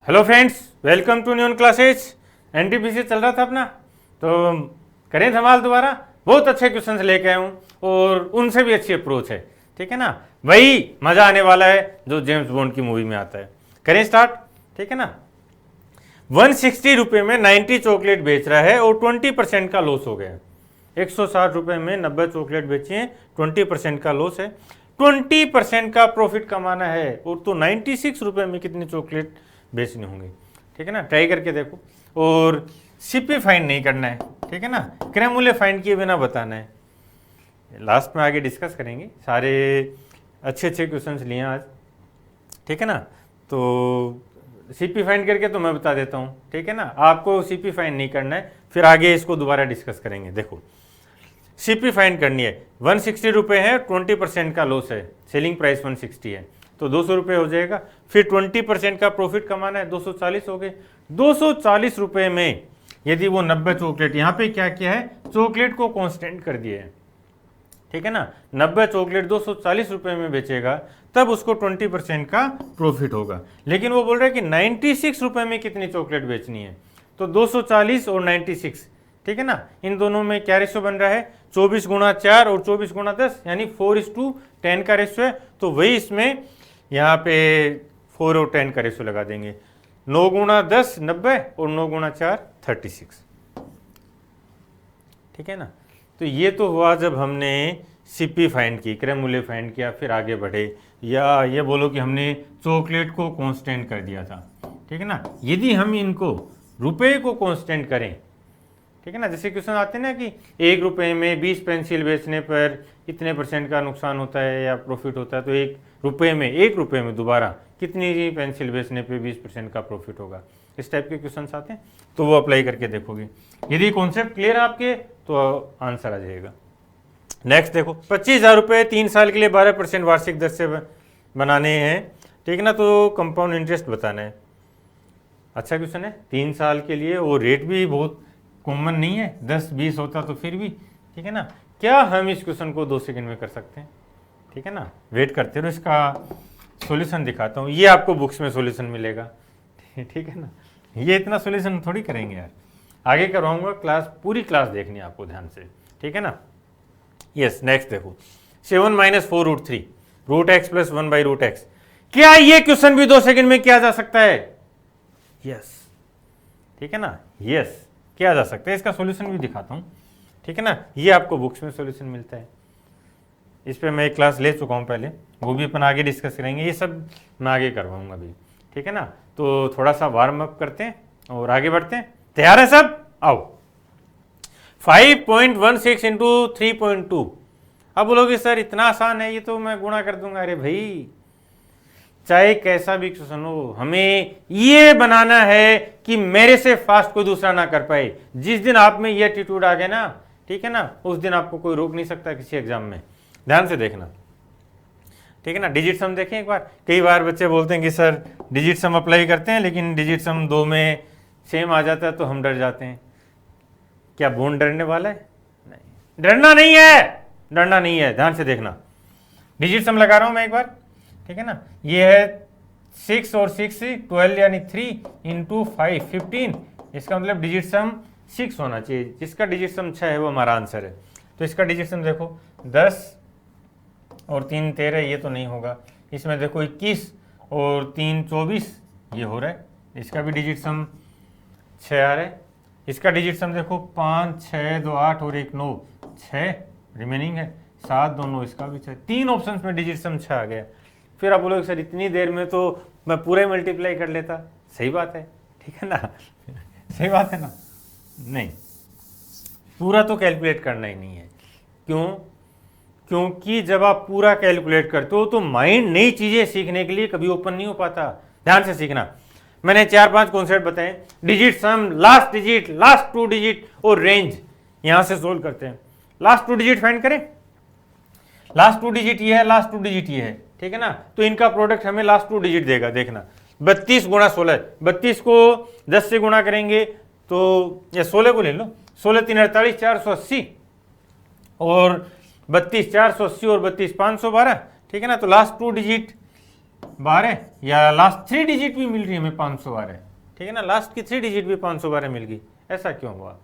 Hello friends, welcome to न्यून classes. NTPC चल रहा था अपना, तो करें धमाल दोबारा। बहुत अच्छे क्वेश्चंस लेके आया हूँ और उनसे भी अच्छी अप्रोच है, ठीक है ना। वही मजा आने वाला है जो जेम्स बॉन्ड की मूवी में आता है। करें स्टार्ट, ठीक है ना। 160 रुपये में 90 चॉकलेट बेच रहा है और 20% का लॉस हो गया। 160 रुपये में 90 चॉकलेट बेची है, 20% का लॉस है। 20% का प्रॉफिट कमाना है और तो 96 रुपये में कितनी चॉकलेट बेचने होंगे, ठीक है ना। ट्राई करके देखो और सीपी फाइंड नहीं करना है, ठीक है ना। क्रय मूल्य फाइंड किए बिना बताना है। लास्ट में आगे डिस्कस करेंगे। सारे अच्छे अच्छे क्वेश्चंस लिए आज, ठीक है ना। तो सीपी फाइंड करके तो मैं बता देता हूँ, ठीक है ना। आपको सीपी फाइंड नहीं करना है, फिर आगे इसको दोबारा डिस्कस करेंगे। देखो सीपी फाइंड करनी है। 160 रुपये है, 20% का लॉस है, सेलिंग प्राइस 160 है, तो 200 रुपये हो जाएगा। फिर 20% का प्रॉफिट कमाना है, 240 हो गए। 240 रुपये में यदि वो 90 चॉकलेट, यहाँ पे क्या किया है, चॉकलेट को कांस्टेंट कर दिया है, ठीक है ना। 90 चॉकलेट 240 रुपये में बेचेगा, तब उसको 20% का प्रॉफिट होगा। लेकिन वो बोल रहा है कि 96 रुपये में कितनी चॉकलेट बेचनी है, तो 240 और 96, ठीक है ना। इन दोनों में क्या रेशियो बन रहा है, 24 गुणा 4 और 24 गुणा 10, यानी 4:10 का रेशियो है। तो वही इसमें यहाँ पे 4 और 10 का रेशियो लगा देंगे। 9 गुणा 10 90 और 9 गुणा 4 36, ठीक है ना। तो ये तो हुआ जब हमने सीपी फाइंड की, क्रय मूल्य फाइंड किया, फिर आगे बढ़े। या ये बोलो कि हमने चॉकलेट को कांस्टेंट कर दिया था, ठीक है ना। यदि हम इनको रुपए को कांस्टेंट करें, ठीक है ना, जैसे क्वेश्चन आते हैं ना कि 1 रुपये में 20 पेंसिल बेचने पर इतने % का नुकसान होता है या प्रॉफिट होता है, तो 1 रुपये में दोबारा कितनी पेंसिल बेचने पे 20% का प्रॉफिट होगा। इस टाइप के क्वेश्चन आते हैं, तो वो अप्लाई करके देखोगे। यदि कॉन्सेप्ट क्लियर है आपके, तो आंसर आ जाएगा। नेक्स्ट देखो, 25,000 रुपये 3 साल के लिए 12% वार्षिक दर से बनाने हैं, ठीक है ना। तो कंपाउंड इंटरेस्ट बताना है। अच्छा क्वेश्चन है, 3 साल के लिए, और रेट भी बहुत कॉमन नहीं है। 10-20 होता तो फिर भी, ठीक है ना। क्या हम इस क्वेश्चन को 2 सेकंड में कर सकते हैं, ठीक है ना। वेट करते रहो, इसका सॉल्यूशन दिखाता हूँ। ये आपको बुक्स में सॉल्यूशन मिलेगा, ठीक है ना। ये इतना सॉल्यूशन थोड़ी करेंगे यार, आगे करवाऊंगा। क्लास, पूरी क्लास देखनी है आपको ध्यान से, ठीक है ना। यस, नेक्स्ट देखो, 7 - 4√3 √x + 1/√x। क्या ये क्वेश्चन भी 2 सेकंड में किया जा सकता है? यस, ठीक है ना। यस, किया जा सकता है। इसका सॉल्यूशन भी दिखाता हूँ, ठीक है ना। ये आपको बुक्स में सॉल्यूशन मिलता है। इस पे मैं एक क्लास ले चुका हूँ पहले, वो भी अपन आगे डिस्कस करेंगे। ये सब मैं आगे करवाऊंगा अभी, ठीक है ना। तो थोड़ा सा वार्म अप करते हैं और आगे बढ़ते हैं। तैयार है सब? आओ। 5.16 × 3.2। अब बोलोगे सर इतना आसान है, ये तो मैं गुणा कर दूंगा। अरे भाई, चाहे कैसा भी क्वेश्चन हो, हमें ये बनाना है कि मेरे से फास्ट कोई दूसरा ना कर पाए। जिस दिन आप में ये एटीट्यूड आ गया ना, ठीक है ना, उस दिन आपको कोई रोक नहीं सकता किसी एग्जाम में। ध्यान से देखना, ठीक है ना। डिजिट सम देखें एक बार। कई बार बच्चे बोलते हैं कि सर डिजिट सम अप्लाई करते हैं, लेकिन डिजिट सम 2 में सेम आ जाता है तो हम डर जाते हैं। क्या बॉन्ड डरने वाला है? नहीं, डरना नहीं है, डरना नहीं है। ध्यान से देखना, डिजिट सम लगा रहा हूं मैं एक बार, ठीक है ना। ये है 6 और 6 12, यानी 3 × 5 15। इसका मतलब डिजिट सम 6 होना चाहिए। जिसका डिजिट सम 6 है वो हमारा आंसर है। तो इसका डिजिट सम देखो, 10 और 3 13, ये तो नहीं होगा। इसमें देखो 21 और 3 24, ये हो रहा है। इसका भी डिजिट सम 6 आ रहा है। इसका डिजिट सम देखो 5 6 2 8 और 1 9, 6 रिमेनिंग है, 7 2 9, इसका भी 6। 3 ऑप्शन में डिजिट सम 6 आ गया। फिर आप बोलोगे सर इतनी देर में तो मैं पूरे मल्टीप्लाई कर लेता। सही बात है, ठीक है ना। सही बात है ना। नहीं, पूरा तो कैलकुलेट करना ही नहीं है। क्यों? क्योंकि जब आप पूरा कैलकुलेट करते हो तो माइंड नई चीजें सीखने के लिए कभी ओपन नहीं हो पाता। ध्यान से सीखना। मैंने 4-5 कॉन्सेप्ट बताए, digit sum, last digit, last 2 digit और रेंज। यहां से सोल्व करते हैं। लास्ट 2 डिजिट फाइंड करें। लास्ट 2 डिजिट ये है, लास्ट 2 डिजिट ये है, ठीक है ना। तो इनका प्रोडक्ट हमें लास्ट 2 डिजिट देगा। देखना, 32 गुणा 16, 32 को 10 से गुणा करेंगे तो, या 16 को ले लो, 16 3 48, 480, और 32 480 और 32 512, ठीक है ना। तो लास्ट 2 डिजिट 12 या लास्ट 3 डिजिट भी मिल रही है हमें 512, ठीक है ना, लास्ट की 3 डिजिट भी 512 मिल गई। ऐसा क्यों हुआ?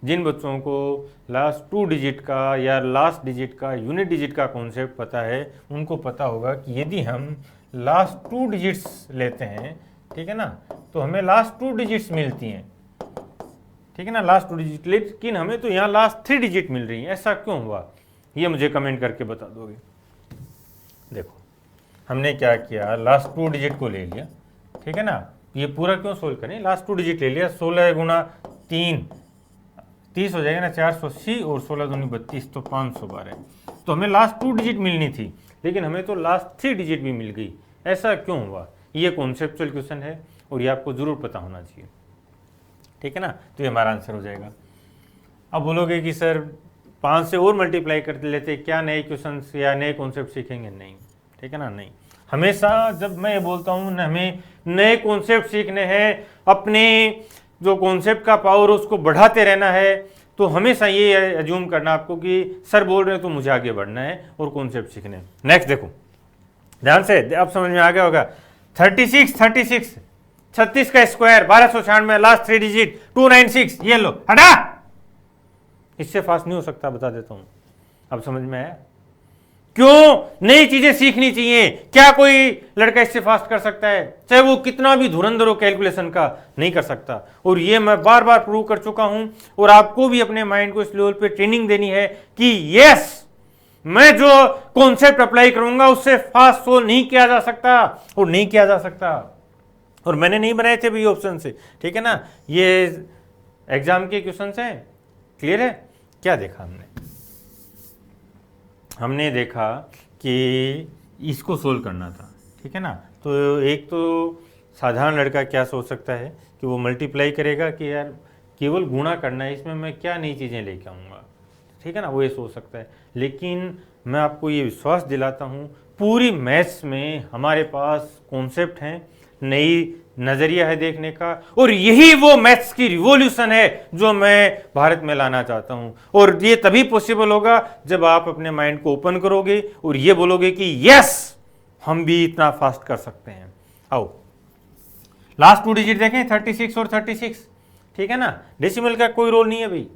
जिन बच्चों को लास्ट 2 डिजिट का या लास्ट डिजिट का यूनिट डिजिट का कॉन्सेप्ट पता है उनको पता होगा कि यदि हम लास्ट 2 डिजिट्स लेते हैं, ठीक है ना, तो हमें लास्ट 2 डिजिट्स मिलती हैं, ठीक है ना, लास्ट 2 डिजिट, लेकिन हमें तो यहाँ लास्ट 3 डिजिट मिल रही है। ऐसा क्यों हुआ? ये मुझे कमेंट करके बता दोगे। देखो हमने क्या किया, लास्ट 2 डिजिट को ले लिया, ठीक है ना, ये पूरा क्यों सोल्व करें, लास्ट 2 डिजिट ले लिया, 16 गुना 3 30 हो जाएगा ना, 480 और 16 दूनी 32 तो 512। तो हमें लास्ट 2 डिजिट मिलनी थी लेकिन हमें तो लास्ट 3 डिजिट भी मिल गई। ऐसा क्यों हुआ? ये कॉन्सेप्चुअल क्वेश्चन है और ये आपको जरूर पता होना चाहिए, ठीक है ना। तो ये हमारा आंसर हो जाएगा। अब बोलोगे कि सर 5 से और मल्टीप्लाई कर लेते, क्या नए क्वेश्चन या नए कॉन्सेप्ट सीखेंगे? नहीं, ठीक है ना, नहीं। हमेशा जब मैं ये बोलता हूँ न हमें नए कॉन्सेप्ट सीखने हैं, अपने जो कॉन्सेप्ट का पावर उसको बढ़ाते रहना है, तो हमेशा ये अज्यूम करना आपको कि सर बोल रहे हैं तो मुझे आगे बढ़ना है और कॉन्सेप्ट सीखने हैं। नेक्स्ट देखो ध्यान से, अब समझ में आ गया होगा। 36 36 का स्क्वायर 1296, लास्ट 3 डिजिट 296, ये लो हटा, इससे फास्ट नहीं हो सकता, बता देता हूं। अब समझ में आया क्यों नई चीजें सीखनी चाहिए? क्या कोई लड़का इससे फास्ट कर सकता है? चाहे वो कितना भी धुरंधर हो कैलकुलेशन का, नहीं कर सकता। और ये मैं बार बार प्रूव कर चुका हूं और आपको भी अपने माइंड को इस लेवल पे ट्रेनिंग देनी है कि यस, मैं जो कॉन्सेप्ट अप्लाई करूंगा उससे फास्ट सोल्व नहीं किया जा सकता और नहीं किया जा सकता। और मैंने नहीं बनाए थे भी ऑप्शन से, ठीक है ना, ये एग्जाम के क्वेश्चन हैं। क्लियर है? क्या देखा हमने देखा कि इसको सोल्व करना था, ठीक है ना। तो एक तो साधारण लड़का क्या सोच सकता है कि वो मल्टीप्लाई करेगा कि यार केवल गुणा करना है, इसमें मैं क्या नई चीज़ें लेके आऊँगा, ठीक है ना, वो ये सोच सकता है। लेकिन मैं आपको ये विश्वास दिलाता हूँ पूरी मैथ्स में हमारे पास कॉन्सेप्ट हैं, नई नज़रिया है देखने का, और यही वो मैथ्स की रिवॉल्यूशन है जो मैं भारत में लाना चाहता हूँ। और ये तभी पॉसिबल होगा जब आप अपने माइंड को ओपन करोगे और ये बोलोगे कि यस, हम भी इतना फास्ट कर सकते हैं। आओ लास्ट 2 डिजिट देखें, 36 और 36, ठीक है ना, डेसिमल का कोई रोल नहीं है भाई,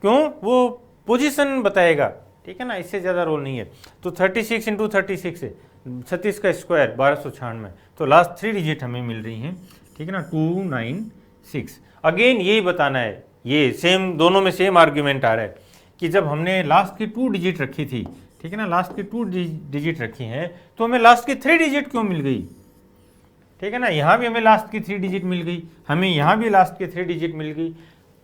क्यों? वो पोजीशन बताएगा, ठीक है ना, इससे ज़्यादा रोल नहीं है। तो 36 इंटू 36 है 36 का स्क्वायर 1296, तो लास्ट 3 डिजिट हमें मिल रही हैं, ठीक है ना, 296। अगेन यही बताना है, ये सेम दोनों में सेम आर्ग्यूमेंट आ रहा है कि जब हमने लास्ट की 2 डिजिट रखी थी, ठीक है ना, लास्ट की 2 डिजिट रखी हैं, तो हमें लास्ट की 3 डिजिट क्यों मिल गई? ठीक है ना, यहाँ भी हमें लास्ट की 3 डिजिट मिल गई, हमें यहाँ भी लास्ट की 3 डिजिट मिल गई।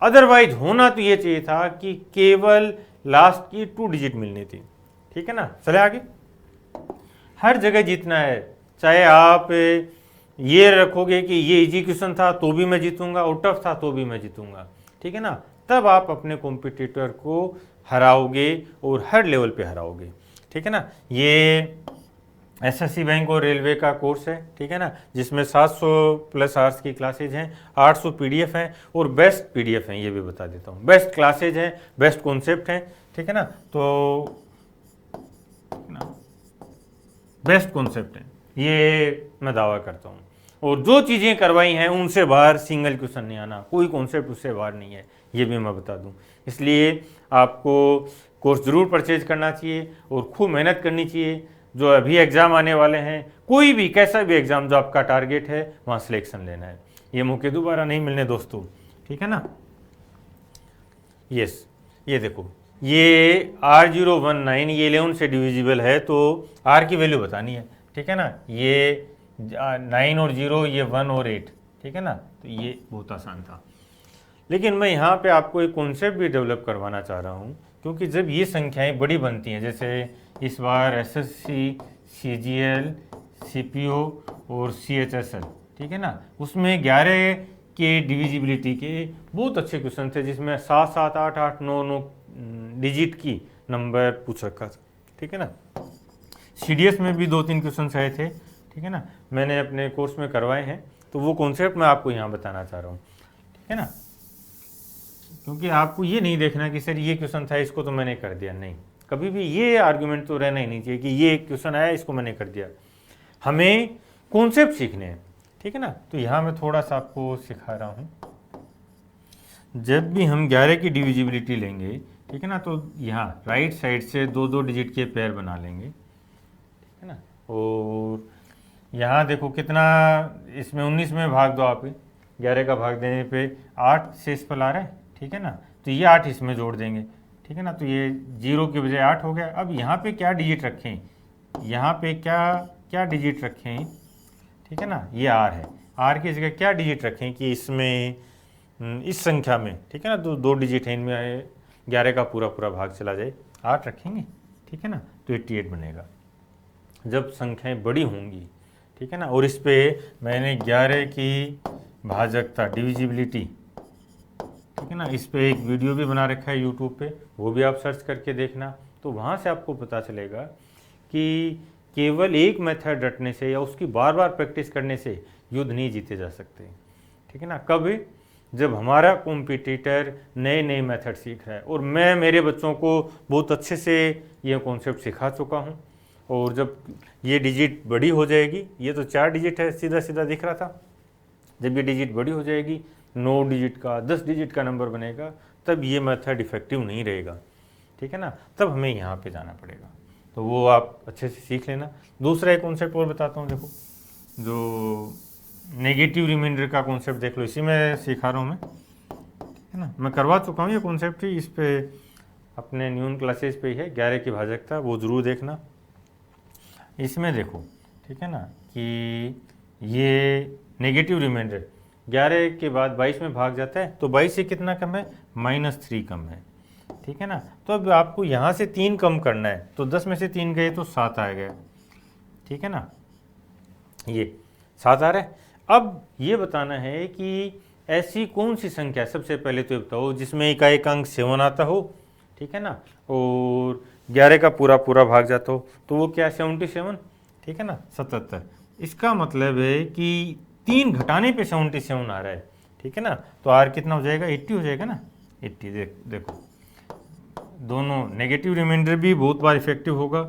अदरवाइज होना तो ये चाहिए था कि केवल लास्ट की 2 डिजिट मिलनी थी, ठीक है ना। चले आगे, हर जगह जीतना है, चाहे आप ये रखोगे कि ये इजी क्वेश्चन था तो भी मैं जीतूंगा और टफ था तो भी मैं जीतूंगा, ठीक है ना, तब आप अपने कॉम्पिटिटर को हराओगे और हर लेवल पे हराओगे, ठीक है ना। ये एसएससी बैंक और रेलवे का कोर्स है, ठीक है ना, जिसमें 700 प्लस आवर्स की क्लासेज हैं, 800 पीडीएफ हैं और बेस्ट पीडीएफ हैं, ये भी बता देता हूँ, बेस्ट क्लासेज हैं, बेस्ट कॉन्सेप्ट हैं, ठीक है ना, तो बेस्ट कॉन्सेप्ट है, ये मैं दावा करता हूँ। और जो चीज़ें करवाई हैं उनसे बाहर सिंगल क्वेश्चन नहीं आना, कोई कॉन्सेप्ट उससे बाहर नहीं है, ये भी मैं बता दूँ। इसलिए आपको कोर्स ज़रूर परचेज करना चाहिए और खूब मेहनत करनी चाहिए। जो अभी एग्ज़ाम आने वाले हैं, कोई भी कैसा भी एग्ज़ाम जो आपका टारगेट है वहाँ सिलेक्शन लेना है, ये मौके दोबारा नहीं मिलने दोस्तों, ठीक है ना। यस, ये देखो, ये R019 ये 11 से डिविजिबल है, तो R की वैल्यू बतानी है, ठीक है ना। ये 9 और 0, ये 1 और 8, ठीक है ना, तो ये बहुत आसान था। लेकिन मैं यहाँ पे आपको एक कॉन्सेप्ट भी डेवलप करवाना चाह रहा हूँ, क्योंकि जब ये संख्याएं बड़ी बनती हैं, जैसे इस बार एसएससी, सीजीएल, सीपीओ और सीएचएसएल, ठीक है ना, उसमें 11 के डिविजिबिलिटी के बहुत अच्छे क्वेश्चन थे, जिसमें 7 7 8 8 9 9 डिजिट की नंबर पूछ रखा था, ठीक है ना। सीडीएस में भी 2-3 क्वेश्चन आए थे, ठीक है ना, मैंने अपने कोर्स में करवाए हैं, तो वो कॉन्सेप्ट मैं आपको यहाँ बताना चाह रहा हूँ, ठीक है ना। क्योंकि आपको ये नहीं देखना कि सर ये क्वेश्चन था इसको तो मैंने कर दिया, नहीं, कभी भी ये आर्गुमेंट तो रहना ही नहीं चाहिए कि ये क्वेश्चन आया इसको मैंने कर दिया। हमें कॉन्सेप्ट सीखने हैं, ठीक है ना। तो यहाँ मैं थोड़ा सा आपको सिखा रहा हूँ। जब भी हम 11 की डिविजिबिलिटी लेंगे, ठीक है ना, तो यहाँ राइट साइड से 2-2 डिजिट के पेयर बना लेंगे, ठीक है ना। और यहाँ देखो कितना, इसमें 19 में भाग दो आप, 11 का भाग देने पे 8 शेष फल आ रहा है, ठीक है ना। तो ये 8 इसमें जोड़ देंगे, ठीक है ना। तो ये 0 के बजाय 8 हो गया। अब यहाँ पे क्या डिजिट रखें, यहाँ पे क्या डिजिट रखें, ठीक है ना, ये आर है। आर की जगह क्या डिजिट रखें कि इसमें इस संख्या में, ठीक है ना, तो 2 डिजिट है इनमें, 11 का पूरा पूरा भाग चला जाए, 8 रखेंगे, ठीक है ना। तो 88 बनेगा जब संख्याएं बड़ी होंगी, ठीक है ना। और इस पे मैंने 11 की भाजकता डिविजिबिलिटी, ठीक है ना, इस पे एक वीडियो भी बना रखा है यूट्यूब पे, वो भी आप सर्च करके देखना। तो वहाँ से आपको पता चलेगा कि केवल एक मेथड रटने से या उसकी बार बार प्रैक्टिस करने से युद्ध नहीं जीते जा सकते, ठीक है ना। कब, जब हमारा कॉम्पिटिटर नए नए मेथड सीख रहा है और मैं मेरे बच्चों को बहुत अच्छे से ये कॉन्सेप्ट सिखा चुका हूँ। और जब ये डिजिट बड़ी हो जाएगी, ये तो 4 डिजिट है, सीधा सीधा दिख रहा था, जब ये डिजिट बड़ी हो जाएगी, 9 डिजिट का 10 डिजिट का नंबर बनेगा, तब ये मेथड इफेक्टिव नहीं रहेगा, ठीक है ना। तब हमें यहाँ पे जाना पड़ेगा। तो वो आप अच्छे से सीख लेना। दूसरा एक कॉन्सेप्ट और बताता हूँ, देखो जो नेगेटिव रिमाइंडर का कॉन्सेप्ट देख लो, इसी में सिखा रहा हूँ मैं, ठीक है ना। मैं करवा चुका हूँ ये कॉन्सेप्ट ही, इस पे अपने न्यून क्लासेस पे ही है, 11 की भाजकता, वो ज़रूर देखना। इसमें देखो, ठीक है ना, कि ये नेगेटिव रिमाइंडर 11 के बाद 22 में भाग जाता है, तो 22 से कितना कम है, -3 कम है, ठीक है ना। तो अब आपको यहाँ से 3 कम करना है, तो 10 में से 3 गए तो 7 आ गया, ठीक है ना, ये 7 आ रहा है। अब ये बताना है कि ऐसी कौन सी संख्या, सबसे पहले तो बताओ जिसमें का एक अंक 7 आता हो, ठीक है ना, और 11 का पूरा पूरा भाग जाता हो, तो वो क्या 77, ठीक है ना, 77। इसका मतलब है कि 3 घटाने पे 77 आ रहा है, ठीक है ना। तो आर कितना हो जाएगा, 80 हो जाएगा ना, 80। देखो दोनों नेगेटिव रिमाइंडर भी बहुत बार इफेक्टिव होगा,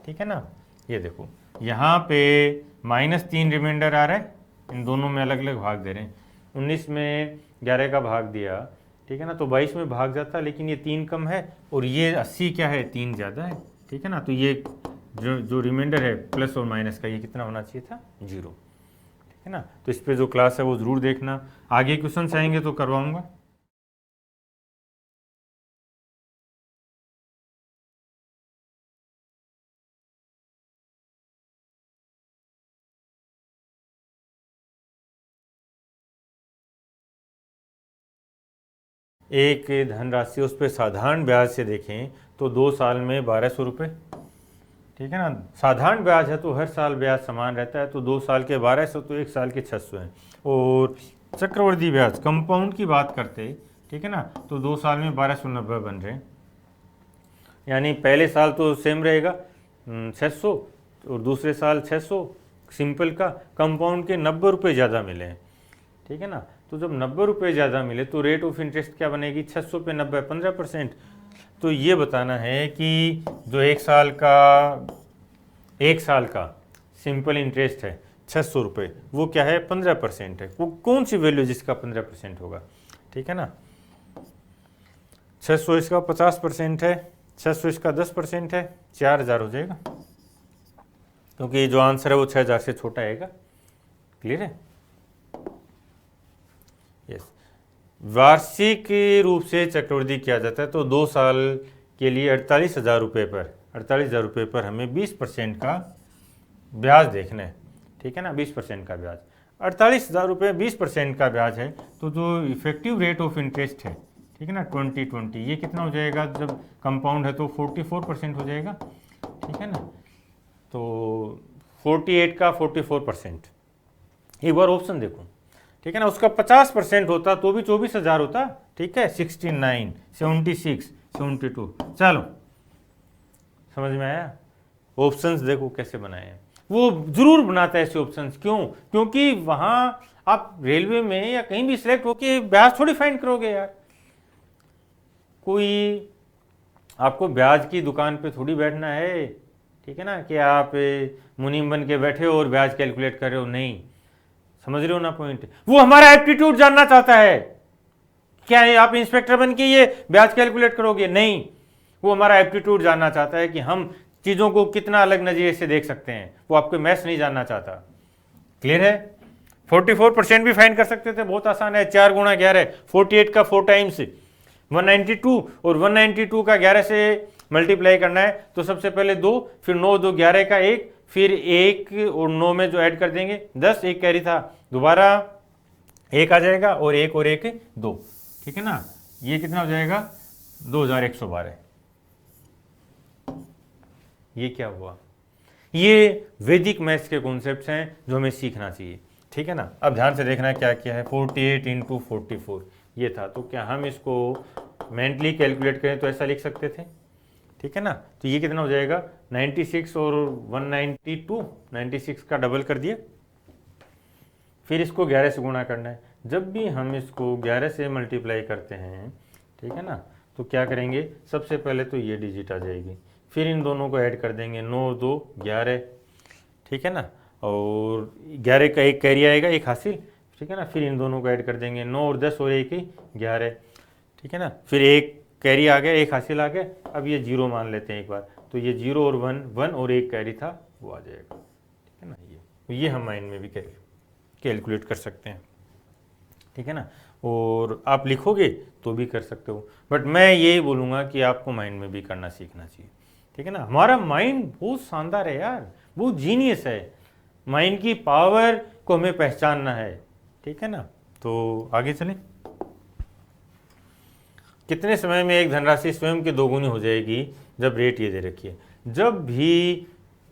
ठीक है ना। ये देखो यहाँ पे -3 रिमाइंडर आ रहा है, इन दोनों में अलग अलग भाग दे रहे हैं। 19 में 11 का भाग दिया, ठीक है ना, तो 22 में भाग जाता, लेकिन ये 3 कम है, और ये 80 क्या है, 3 ज़्यादा है, ठीक है ना। तो ये जो रिमाइंडर है प्लस और माइनस का, ये कितना होना चाहिए था, 0, ठीक है ना। तो इस पे जो क्लास है वो ज़रूर देखना, आगे क्वेश्चन आएंगे तो करवाऊँगा। एक धनराशि उस पर साधारण ब्याज से देखें तो 2 साल में 1200 रुपये, ठीक है ना। साधारण ब्याज है तो हर साल ब्याज समान रहता है, तो 2 साल के 1200 तो 1 साल के 600 हैं। और चक्रवृद्धि ब्याज कंपाउंड की बात करते, ठीक है ना, तो 2 साल में 1290 बन रहे हैं, यानी पहले साल तो सेम रहेगा 600, और दूसरे साल 600 सिंपल का, कंपाउंड के 90 रुपये ज़्यादा मिले हैं, ठीक है ना। तो जब 90 रुपये ज़्यादा मिले तो रेट ऑफ इंटरेस्ट क्या बनेगी, 600 पे 90 15%। तो ये बताना है कि जो 1 साल का सिंपल इंटरेस्ट है 600 रुपये, वो क्या है, 15% है। वो कौन सी वैल्यू जिसका 15% होगा, ठीक है ना। 600 इसका 50% है, 600 इसका 10% है, 4000 हो जाएगा, क्योंकि जो आंसर है वो 6000 से छोटा आएगा। क्लियर है, यस। वार्षिक रूप से चक्रवृद्धि किया जाता है, तो 2 साल के लिए 48,000 रुपये पर हमें 20% का ब्याज देखना है, ठीक है ना, 20% का ब्याज। 48,000 रुपये 20% का ब्याज है, तो जो इफेक्टिव रेट ऑफ इंटरेस्ट है, ठीक है ना, 2020, ये कितना हो जाएगा, जब कंपाउंड है तो 44% हो जाएगा, ठीक है ना। तो 48 का 44%, एक बार ऑप्शन देखो, ठीक है ना। उसका 50% होता तो भी 24,000 होता, ठीक है, 69, 76, 72। चलो समझ में आया। ऑप्शंस देखो कैसे बनाए हैं, वो जरूर बनाता है ऐसे ऑप्शंस, क्यों, क्योंकि वहां आप रेलवे में या कहीं भी सिलेक्ट होके ब्याज थोड़ी फाइंड करोगे यार, कोई आपको ब्याज की दुकान पे थोड़ी बैठना है ठीक है ना, कि आप मुनीम बन के बैठे हो और ब्याज कैलकुलेट कर रहे हो, नहीं। समझ रहे हो ना पॉइंट? वो हमारा एप्टीट्यूड जानना चाहता है। क्या है, आप इंस्पेक्टर बन के ये ब्याज कैलकुलेट करोगे? नहीं, वो हमारा एप्टीट्यूड जानना चाहता है कि हम चीज़ों को कितना अलग नज़रिए से देख सकते हैं। वो आपके मैथ्स नहीं जानना चाहता। क्लियर है? 44% भी फाइंड कर सकते थे, बहुत आसान है। 4 गुणा 11, 48 का 4 टाइम्स 192, और 192 का 11 से मल्टीप्लाई करना है। तो सबसे पहले 2, फिर 9 2 11 का 1, फिर 1 और 9 में जो ऐड कर देंगे 10, 1 कैरी था, दोबारा 1 आ जाएगा, और 1 और 1 2। ठीक है ना, ये कितना हो जाएगा? 2112। ये क्या हुआ? ये वैदिक मैथ्स के कॉन्सेप्ट्स हैं जो हमें सीखना चाहिए। ठीक है ना, अब ध्यान से देखना है क्या क्या है। 48 × 44 ये था। तो क्या हम इसको मेंटली कैलकुलेट करें तो ऐसा लिख सकते थे? ठीक है ना, तो ये कितना हो जाएगा? 96 और 192, 96 का डबल कर दिया, फिर इसको 11 से गुणा करना है। जब भी हम इसको 11 से मल्टीप्लाई करते हैं, ठीक है ना, तो क्या करेंगे? सबसे पहले तो ये डिजिट आ जाएगी, फिर इन दोनों को ऐड कर देंगे, 9 2 11, ठीक है ना, और 11 का 1 कैरी आएगा, 1 हासिल, ठीक है ना, फिर इन दोनों को ऐड कर देंगे, 9 और 10 और 1 ही 11, ठीक है ना, फिर 1 कैरी आ गया, 1 हासिल आ गया। अब ये 0 मान लेते हैं एक बार, तो ये 0 और 1, 1 और 1 कैरी था, वो आ जाएगा। ठीक है ना, ये हम माइंड में भी कैलकुलेट कर सकते हैं। ठीक है ना, और आप लिखोगे तो भी कर सकते हो, बट मैं यही बोलूँगा कि आपको माइंड में भी करना सीखना चाहिए। ठीक है ना, हमारा माइंड बहुत शानदार है यार, बहुत जीनियस है। माइंड की पावर को हमें पहचानना है। ठीक है ना, तो आगे चलें। कितने समय में एक धनराशि स्वयं की दोगुनी हो जाएगी? जब रेट ये दे रखी है, जब भी।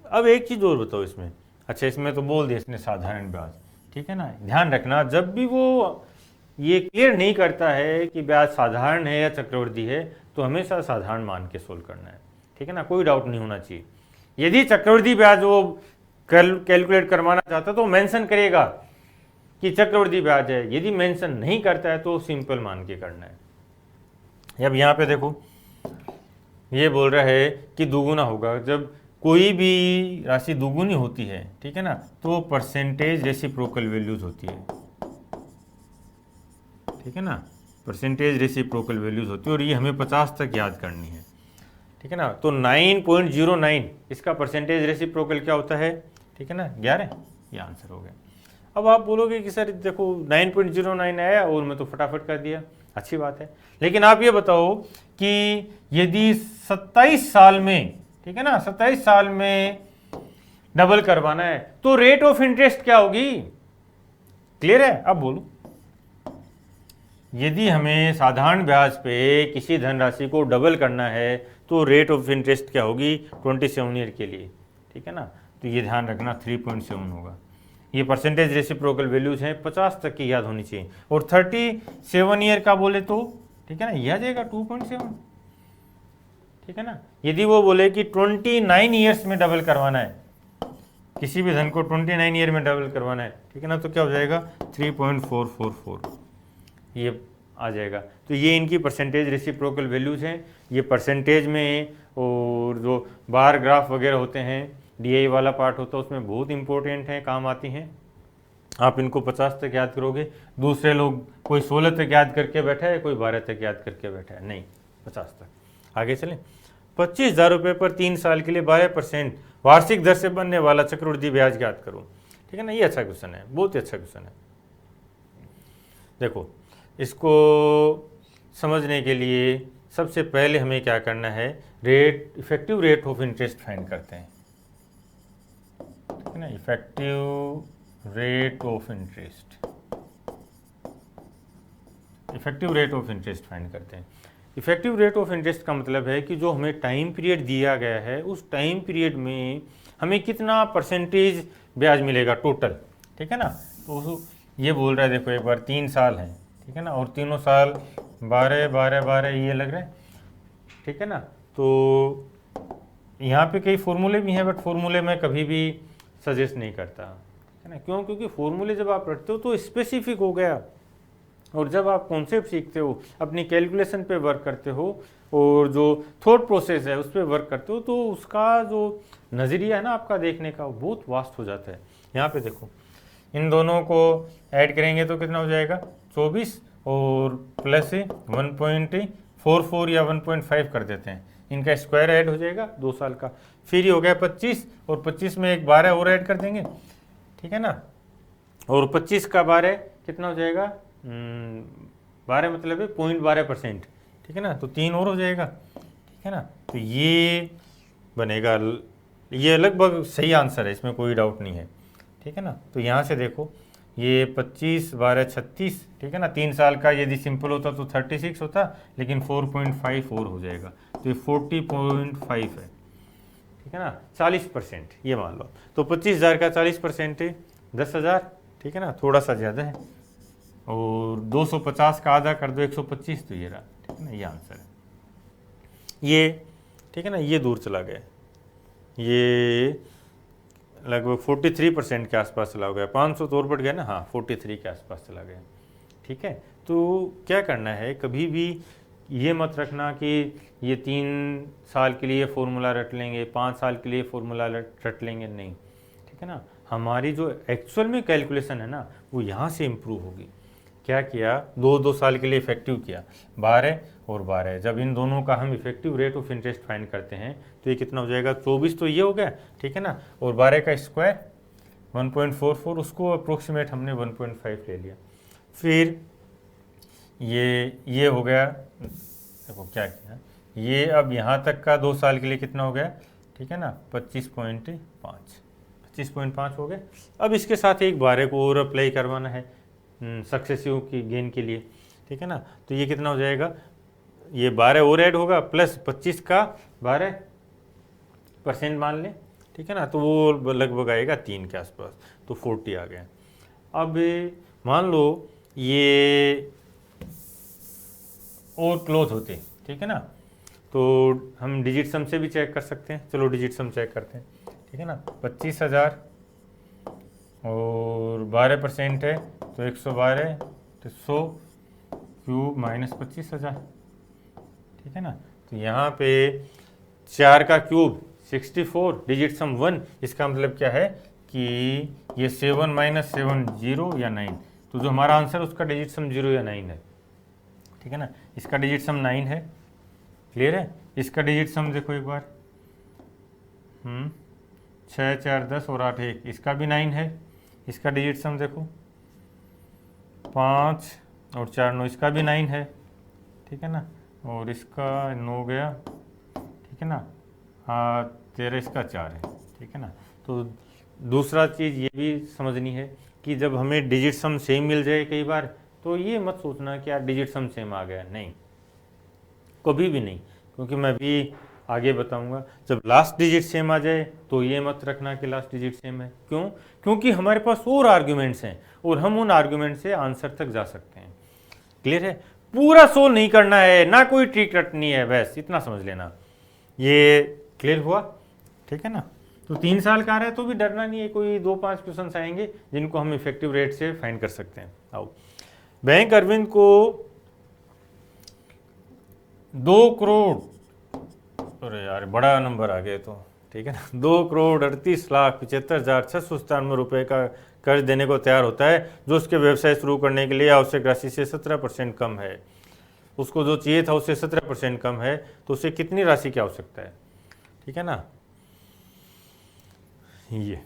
अब एक चीज़ और बताओ इसमें। अच्छा, इसमें तो बोल दिया इसने साधारण ब्याज। ठीक है ना, ध्यान रखना, जब भी वो ये क्लियर नहीं करता है कि ब्याज साधारण है या चक्रवृद्धि है, तो हमेशा साधारण मान के सोल्व करना है। ठीक है ना, कोई डाउट नहीं होना चाहिए। यदि चक्रवृद्धि ब्याज वो कैलकुलेट करवाना चाहता तो मेंशन करेगा कि चक्रवृद्धि ब्याज है। यदि मेंशन नहीं करता है तो सिंपल मान के करना है। अब यहाँ पे देखो, ये बोल रहा है कि दुगुना होगा। जब कोई भी राशि दुगुनी होती है, ठीक है ना, तो परसेंटेज रेसिप्रोकल वैल्यूज होती है। ठीक है ना, परसेंटेज रेसिप्रोकल वैल्यूज होती है, और ये हमें 50 तक याद करनी है। ठीक है ना, तो 9.09 इसका परसेंटेज रेसिप्रोकल क्या होता है? ठीक है ना, 11, ये आंसर हो गया। अब आप बोलोगे कि सर देखो 9.09 आया और मैं तो फटाफट कर दिया, अच्छी बात है, लेकिन आप ये बताओ कि यदि 27 साल में, ठीक है ना, 27 साल में डबल करवाना है तो रेट ऑफ इंटरेस्ट क्या होगी? क्लियर है? अब बोलो, यदि हमें साधारण ब्याज पे किसी धनराशि को डबल करना है तो रेट ऑफ इंटरेस्ट क्या होगी 27 ईयर के लिए? ठीक है ना, तो ये ध्यान रखना 3.7 होगा। ये परसेंटेज रेसिप्रोकल वैल्यूज हैं, 50 तक की याद होनी चाहिए। और 37 ईयर का बोले तो, ठीक है ना, यह आ जाएगा 2.7। ठीक है ना, यदि वो बोले कि 29 ईयर्स में डबल करवाना है, किसी भी धन को 29 ईयर में डबल करवाना है, ठीक है ना, तो क्या हो जाएगा 3.444, ये आ जाएगा। तो ये इनकी परसेंटेज रेसिप्रोकल वैल्यूज हैं। ये परसेंटेज में, और जो बार ग्राफ वगैरह होते हैं, डीआई वाला पार्ट होता है, उसमें बहुत इंपॉर्टेंट है, काम आती हैं। आप इनको 50 तक याद करोगे। दूसरे लोग, कोई 16 तक याद करके बैठा है, कोई 12 तक याद करके बैठा है, नहीं, 50 तक। आगे चलें। 25,000 रुपये पर 3 साल के लिए 12% वार्षिक दर से बनने वाला चक्रवृद्धि ब्याज याद करो। ठीक है ना, ये अच्छा क्वेश्चन है, बहुत ही अच्छा क्वेश्चन है। देखो, इसको समझने के लिए सबसे पहले हमें क्या करना है, effective rate of interest find करते हैं। ठीक है ना, effective rate of interest, effective rate of interest find करते हैं। इफेक्टिव रेट ऑफ इंटरेस्ट का मतलब है कि जो हमें टाइम पीरियड दिया गया है, उस टाइम पीरियड में हमें कितना परसेंटेज ब्याज मिलेगा टोटल। ठीक है ना, तो ये बोल रहा है, देखो एक बार 3 साल हैं, ठीक है ना, और तीनों साल 12 12 12 ये लग रहा है। ठीक है ना, तो यहाँ पे कई फॉर्मूले भी हैं, बट फॉर्मूले मैं कभी भी सजेस्ट नहीं करता, है ना। क्यों? क्योंकि फॉर्मूले जब आप रखते हो तो स्पेसिफिक हो गया, और जब आप कॉन्सेप्ट सीखते हो, अपनी कैलकुलेशन पे वर्क करते हो और जो थॉट प्रोसेस है उस पर वर्क करते हो, तो उसका जो नज़रिया है ना आपका देखने का, वो बहुत वास्ट हो जाता है। यहाँ पे देखो, इन दोनों को ऐड करेंगे तो कितना हो जाएगा 24 और प्लस 1.44 या 1.5 कर देते हैं, इनका स्क्वायर ऐड हो जाएगा 2 साल का। फिर ये हो गया 25 और 25 में एक 12 और ऐड कर देंगे, ठीक है ना, और 25 का 12 कितना हो जाएगा 12 मतलब है 0.12%, ठीक है ना, तो 3 और हो जाएगा, ठीक है ना। तो ये बनेगा, ये लगभग सही आंसर है, इसमें कोई डाउट नहीं है, ठीक है ना। तो यहाँ से देखो ये 25 12 36, ठीक है ना, 3 साल का यदि सिंपल होता तो 36 होता, लेकिन 4.5 और हो जाएगा, तो ये 40.5 है, ठीक है ना, 40% ये मान लो। तो 25,000 का 40% है 10,000, ठीक है ना, थोड़ा सा ज़्यादा है, और 250 का आधा कर दो 125, तो ये रहा, ठीक है ना, ये आंसर है ये, ठीक है ना। ये दूर चला गया, ये लगभग 43% के आसपास चला गया, 500 तो और बढ़ गया ना, हाँ 43 के आसपास चला गया, ठीक है। तो क्या करना है, कभी भी ये मत रखना कि ये 3 साल के लिए फॉर्मूला रट लेंगे, 5 साल के लिए फॉर्मूला रट लेंगे, नहीं, ठीक है ना। हमारी जो एक्चुअल में कैलकुलेशन है ना, वो यहाँ से इम्प्रूव होगी। क्या किया, 2 साल के लिए इफेक्टिव किया 12 और 12, जब इन दोनों का हम effective rate of interest find करते हैं तो ये कितना हो जाएगा 24, तो ये हो गया, ठीक है ना, और 12 का स्क्वायर 1.44, उसको अप्रोक्सीमेट हमने 1.5 ले लिया। फिर ये हो गया, देखो क्या किया, ये अब यहाँ तक का 2 साल के लिए कितना हो गया, ठीक है ना, 25.5 हो गया। अब इसके साथ एक 12 को और अप्लाई करवाना है सक्सेसिव की गेन के लिए, ठीक है ना, तो ये कितना हो जाएगा, ये 12 और ऐड होगा प्लस 25 का 12% मान लें, ठीक है ना, तो वो लगभग आएगा 3 के आसपास, तो 40 आ गया। अब मान लो ये और क्लोज होते, ठीक है ना, तो हम डिजिट सम से भी चेक कर सकते हैं, चलो डिजिट सम चेक करते हैं, ठीक है ना। 25,000 और 12% है तो 112, तो 100 क्यूब माइनस 25,000, ठीक है ना। तो यहाँ पे 4 का क्यूब 64, डिजिट सम 1, इसका मतलब क्या है कि ये 7 - 7 0 या 9, तो जो हमारा आंसर उसका डिजिट सम 0 या 9 है, ठीक है ना। इसका डिजिट सम 9 है, क्लियर है। इसका डिजिट सम देखो एक बार, 6 4 10 और 8 1, इसका भी 9 है। इसका डिजिट सम देखो 5 और 4 9, इसका भी 9 है, ठीक है ना, और इसका 9 गया, ठीक है ना, 13, इसका 4 है, ठीक है ना। तो दूसरा चीज़ ये भी समझनी है कि जब हमें डिजिट सम सेम मिल जाए कई बार, तो ये मत सोचना कि यार डिजिट सम सेम आ गया, नहीं, कभी भी नहीं, क्योंकि मैं भी आगे बताऊंगा जब लास्ट डिजिट सेम आ जाए तो ये मत रखना कि लास्ट डिजिट सेम है। क्यों? क्योंकि हमारे पास और आर्ग्यूमेंट्स हैं और हम उन आर्ग्यूमेंट से आंसर तक जा सकते हैं, क्लियर है। पूरा सोल्व नहीं करना है, ना कोई ट्रिक रटनी है, बस इतना समझ लेना। ये क्लियर हुआ, ठीक है ना। तो 3 साल का आ रहा है तो भी डरना नहीं है, कोई 2-5 क्वेश्चन आएंगे जिनको हम इफेक्टिव रेट से फाइंड कर सकते हैं। आओ, बैंक अरविंद को 2 करोड़, अरे यार बड़ा नंबर आ गया, तो ठीक है ना, 2,38,75,697 रुपये का कर्ज देने को तैयार होता है, जो उसके व्यवसाय शुरू करने के लिए आवश्यक राशि से 17% कम है। उसको जो चाहिए था उससे 17% कम है, तो उसे कितनी राशि की आवश्यकता है, ठीक है ना। ये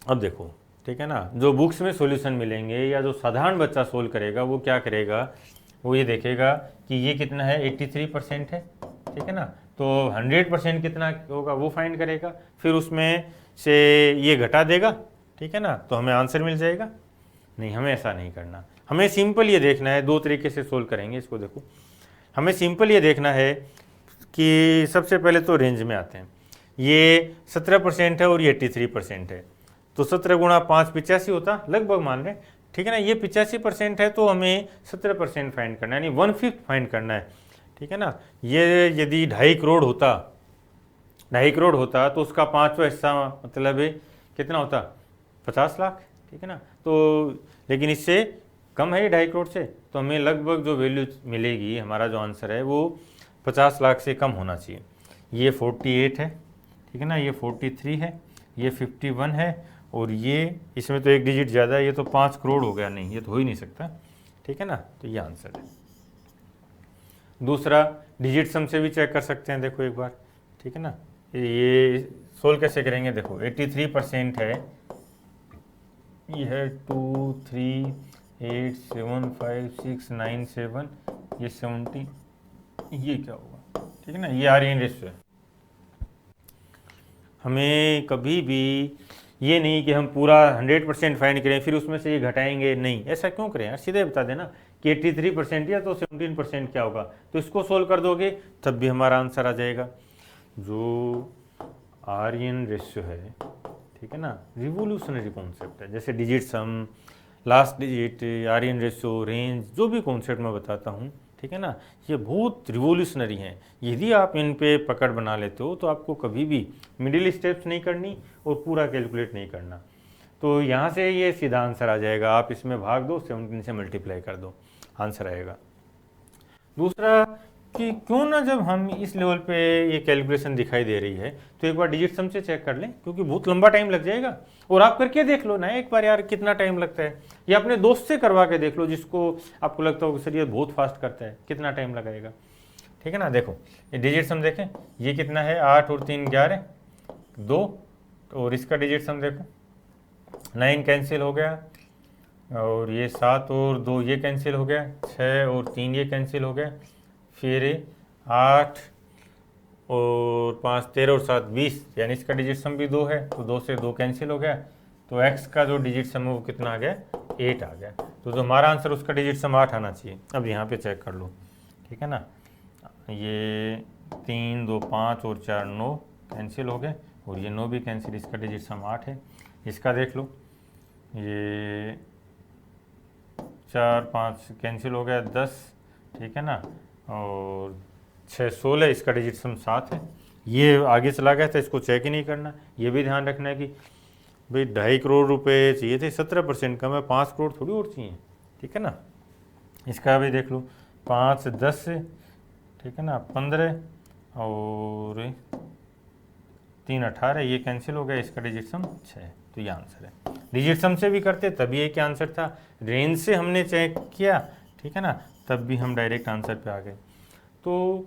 अब देखो, ठीक है ना, जो बुक्स में सॉल्यूशन मिलेंगे या जो साधारण बच्चा सोल्व करेगा वो क्या करेगा, वो ये देखेगा कि ये कितना है, 83% है, ठीक है ना, तो 100% कितना होगा वो फाइंड करेगा, फिर उसमें से ये घटा देगा, ठीक है ना, तो हमें आंसर मिल जाएगा। नहीं, हमें ऐसा नहीं करना, हमें सिंपल ये देखना है, 2 तरीके से सोल्व करेंगे इसको। देखो, हमें सिंपल ये देखना है कि सबसे पहले तो रेंज में आते हैं, ये 17% है और ये 83% है, तो 17 गुणा 5 85 होता, लगभग मान रहे, ठीक है ना। ये 85% है तो हमें 17% फाइंड करना है, यानी 1/5 फाइंड करना है, ठीक है ना। ये यदि 2.5 करोड़ होता, 2.5 करोड़ होता तो उसका 5वां हिस्सा मतलब कितना होता, 50 लाख, ठीक है ना। तो लेकिन इससे कम है ये 2.5 करोड़ से, तो हमें लगभग जो वैल्यू मिलेगी, हमारा जो आंसर है वो 50 लाख से कम होना चाहिए। ये 48 है, ठीक है ना, ये 43 है, ये 51 है, और ये इसमें तो एक डिजिट ज़्यादा है, ये तो 5 करोड़ हो गया, नहीं ये तो हो ही नहीं सकता, ठीक है ना। तो ये आंसर है। दूसरा डिजिट सम से भी चेक कर सकते हैं, देखो एक बार, ठीक है ना। ये सोल्व कैसे करेंगे, देखो 83% है, ये है 2 3 8 7 5 6 9 7, ये 17, ये क्या होगा, ठीक है ना, ये आर्यन रेशियो है। हमें कभी भी ये नहीं कि हम पूरा 100% फाइंड करें फिर उसमें से ये घटाएंगे, नहीं, ऐसा क्यों करें यार, सीधे बता देना कि 83% या तो 17% क्या होगा, तो इसको सोल्व कर दोगे तब भी हमारा आंसर आ जाएगा। जो आर्यन रेशियो है, ठीक है ना, रिवोल्यूशनरी कॉन्सेप्ट है, जैसे डिजिट सम, लास्ट डिजिट, आर्यन रेशियो, रेंज, जो भी कॉन्सेप्ट मैं बताता हूँ, ठीक है ना, ये बहुत रिवोल्यूशनरी हैं। यदि आप इन पे पकड़ बना लेते हो तो आपको कभी भी मिडिल स्टेप्स नहीं करनी और पूरा कैलकुलेट नहीं करना। तो यहाँ से ये सीधा आंसर आ जाएगा, आप इसमें भाग दो, 17 से मल्टीप्लाई कर दो, आंसर आएगा। दूसरा कि क्यों ना जब हम इस लेवल पे ये कैलकुलेशन दिखाई दे रही है तो एक बार डिजिट सम से चेक कर लें, क्योंकि बहुत लंबा टाइम लग जाएगा। और आप करके देख लो ना एक बार यार कितना टाइम लगता है, या अपने दोस्त से करवा के देख लो जिसको आपको लगता हो कि सर ये बहुत फास्ट करता है, कितना टाइम लगाएगा, ठीक है ना। देखो ये डिजिट सम देखें, ये कितना है, 8 और 3 11 2, और इसका डिजिट सम देखो 9 कैंसिल हो गया, और ये 7 और 2 ये कैंसिल हो गया, 6 और 3 ये कैंसिल हो गया, फिर 8 और 5 13 और 7 20, यानी इसका डिजिट सम भी 2 है, तो 2 से 2 कैंसिल हो गया, तो x का जो डिजिट सम है वो कितना आ गया, 8 आ गया। तो जो हमारा आंसर उसका डिजिट सम 8 आना चाहिए। अब यहाँ पे चेक कर लो, ठीक है ना, ये 3 2 5 और 4 9 कैंसिल हो गए, और ये 9 भी कैंसिल, इसका डिजिट सम 8 है। इसका देख लो, ये 4 5 कैंसिल हो गया 10, ठीक है ना, और 6 16, इसका डिजिट सम 7 है। ये आगे चला गया था, इसको चेक ही नहीं करना। ये भी ध्यान रखना है कि भाई 2.5 करोड़ रुपए चाहिए थे, 17% कम है, 5 करोड़ थोड़ी और चाहिए, ठीक है ना। इसका भी देख लो, 5 10, ठीक है ना, 15 और 3 18, ये कैंसिल हो गया, इसका डिजिट सम 6, तो ये आंसर है। डिजिट सम से भी करते तब ये क्या आंसर था, रेंज से हमने चेक किया, ठीक है ना, तब भी हम डायरेक्ट आंसर पे आ गए। तो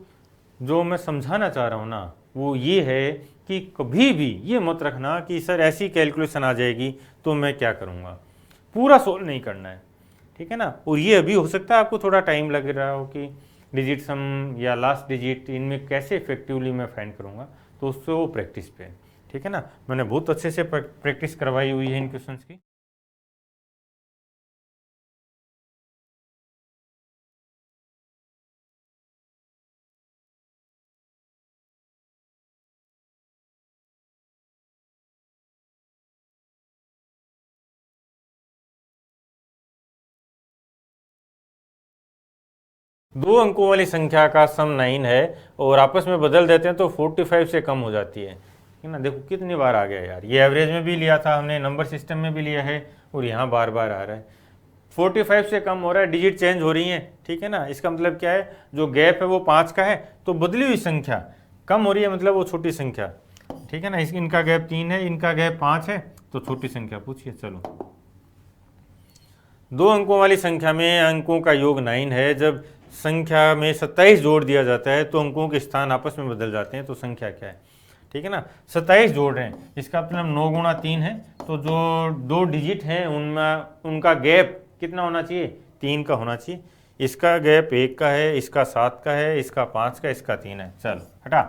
जो मैं समझाना चाह रहा हूँ ना वो ये है कि कभी भी ये मत रखना कि सर ऐसी कैलकुलेशन आ जाएगी तो मैं क्या करूँगा, पूरा सोल्व नहीं करना है, ठीक है ना। और ये अभी हो सकता है आपको थोड़ा टाइम लग रहा हो कि डिजिट सम या लास्ट डिजिट इनमें कैसे इफेक्टिवली मैं फाइंड करूँगा, तो उससे वो प्रैक्टिस पे है, ठीक है ना। मैंने बहुत अच्छे से प्रैक्टिस करवाई हुई है इन क्वेश्चंस की। दो अंकों वाली संख्या का सम 9 है और आपस में बदल देते हैं तो 45 से कम हो जाती है ना। देखो कितनी बार आ गया यार, ये एवरेज में भी लिया था हमने, नंबर सिस्टम में भी लिया है, और यहाँ बार बार आ रहा है। 45 से कम हो रहा है, डिजिट चेंज हो रही हैं, ठीक है ना। इसका मतलब क्या है, जो गैप है वो 5 का है, तो बदली हुई संख्या कम हो रही है, मतलब वो छोटी संख्या, ठीक है ना। इनका गैप 3 है, इनका गैप 5 है, तो छोटी संख्या पूछिए। चलो, दो अंकों वाली संख्या में अंकों का योग 9 है, जब संख्या में 27 जोड़ दिया जाता है तो अंकों के स्थान आपस में बदल जाते हैं, तो संख्या क्या है, ठीक है ना। 27 जोड़ रहे हैं, इसका मतलब 9 गुणा 3 है, तो जो दो डिजिट हैं उनमें उनका गैप कितना होना चाहिए, 3 का होना चाहिए। इसका गैप 1 का है, इसका 7 का है, इसका 5 का, इसका 3 है। चलो हटा,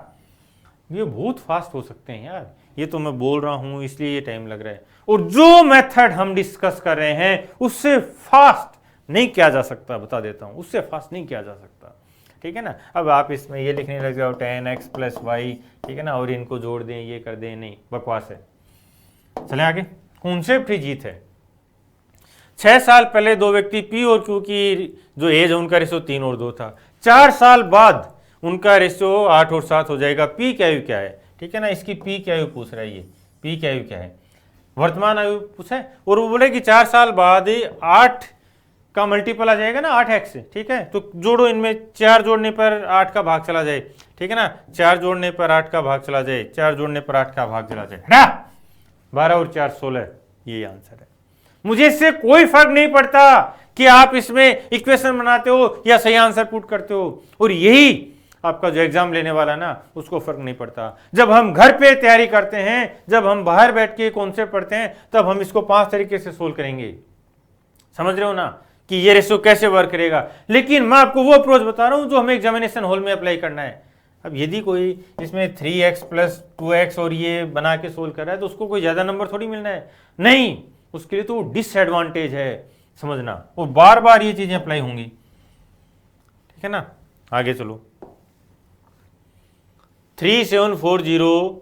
ये बहुत फास्ट हो सकते हैं यार, ये तो मैं बोल रहा हूँ इसलिए ये टाइम लग रहा है, और जो मेथड हम डिस्कस कर रहे हैं उससे फास्ट नहीं किया जा सकता, बता देता हूँ, उससे फास्ट नहीं किया जा सकता, ठीक है ना। अब आप इसमें ये लिखने लग जाओ 10x + y, ठीक है ना, और इनको जोड़ दें, ये कर दें, नहीं, बकवास है। चले आगे, कॉन्सेप्ट ही जीत है। 6 साल पहले दो व्यक्ति P और Q की जो एज है उनका रेशियो 3 और 2 था, 4 साल बाद उनका रेशियो 8 और 7 हो जाएगा। P की आयु क्या है, ठीक है ना, इसकी P की आयु पूछ रहा है, ये P की आयु क्या है, वर्तमान आयु पूछा है, और वो बोले कि 4 साल बाद 8 का मल्टीपल आ जाएगा ना 8x, ठीक है। तो जोड़ो इनमें, 4 जोड़ने पर 8 का भाग चला जाए, ठीक है ना, 4 जोड़ने पर 8 का भाग चला जाए, 4 जोड़ने पर 8 का भाग चला जाए, है 12 और 4 16, ये आंसर है। मुझे इससे कोई फर्क नहीं पड़ता कि आप इसमें इक्वेशन बनाते हो या सही आंसर पुट करते हो, और यही आपका जो एग्जाम लेने वाला ना उसको फर्क नहीं पड़ता। जब हम घर पे तैयारी करते हैं, जब हम बाहर बैठ के कॉन्सेप्ट पढ़ते हैं, तब हम इसको 5 तरीके से सोल्व करेंगे। समझ रहे हो ना कि ये रेशियो कैसे वर्क करेगा। लेकिन मैं आपको वो अप्रोच बता रहा हूं जो हमें एग्जामिनेशन हॉल में अप्लाई करना है। अब यदि कोई इसमें 3x + 2x और ये बना के सोल्व कर रहा है तो उसको कोई ज्यादा नंबर थोड़ी मिलना है, नहीं, उसके लिए तो डिसएडवांटेज है, समझना, और बार बार ये चीजें अप्लाई होंगी, ठीक है ना। आगे चलो, 3740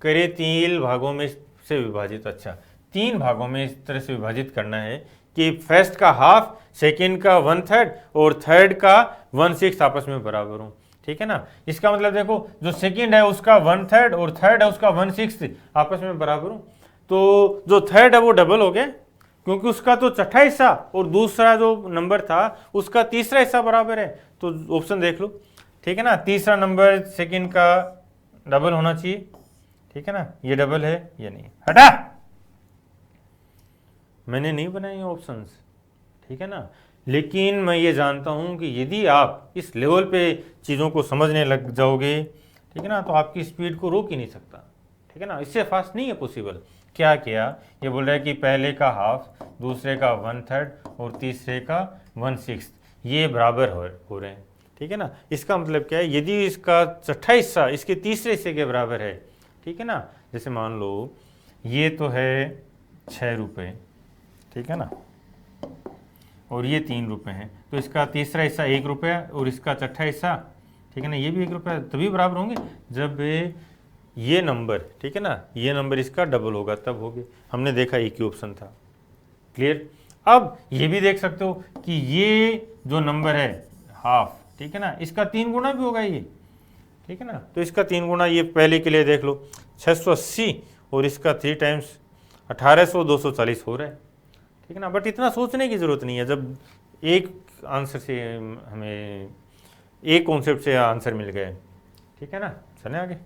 करे 3 भागों में से विभाजित। अच्छा, 3 भागों में इस तरह से विभाजित करना है कि फर्स्ट का हाफ, सेकंड का 1/3 और थर्ड का 1/6 आपस में बराबर हो, ठीक है ना। इसका मतलब देखो, जो सेकंड है उसका 1/3 और थर्ड है उसका 1/6 आपस में बराबर हो, तो जो थर्ड है वो डबल हो गया, क्योंकि उसका तो चौथा हिस्सा और दूसरा जो नंबर था उसका तीसरा हिस्सा बराबर है। तो ऑप्शन देख लो, ठीक है ना, तीसरा नंबर सेकंड का डबल होना चाहिए, ठीक है ना। ये डबल है या नहीं, हटा, मैंने नहीं बनाए ऑप्शंस, ठीक है ना। लेकिन मैं ये जानता हूं कि यदि आप इस लेवल पे चीज़ों को समझने लग जाओगे, ठीक है ना, तो आपकी स्पीड को रोक ही नहीं सकता, ठीक है ना। इससे फास्ट नहीं है पॉसिबल। क्या किया, ये बोल रहा है कि पहले का हाफ, दूसरे का 1/3 और तीसरे का 1/6 ये बराबर हो रहे हैं, ठीक है ना। इसका मतलब क्या है, यदि इसका चौथा हिस्सा इसके तीसरे हिस्से के बराबर है, ठीक है ना, जैसे मान लो ये तो है 6 रुपये, ठीक है ना, और ये 3 रुपये हैं, तो इसका तीसरा हिस्सा 1 रुपया और इसका चौथा हिस्सा, ठीक है ना, ये भी 1 रुपया, तभी बराबर होंगे जब ये नंबर, ठीक है ना, ये नंबर इसका डबल होगा तब होगे। हमने देखा एक ही ऑप्शन था, क्लियर। अब ये भी देख सकते हो कि ये जो नंबर है हाफ, ठीक है ना, इसका 3 गुना भी होगा ये, ठीक है ना। तो इसका 3 गुना, ये पहले के लिए देख लो 680 और इसका 3 टाइम्स 1800, 240 हो रहा है, ठीक है ना। बट इतना सोचने की जरूरत नहीं है, जब एक आंसर से हमें एक कॉन्सेप्ट से आंसर मिल गए, ठीक है ना। चले आगे,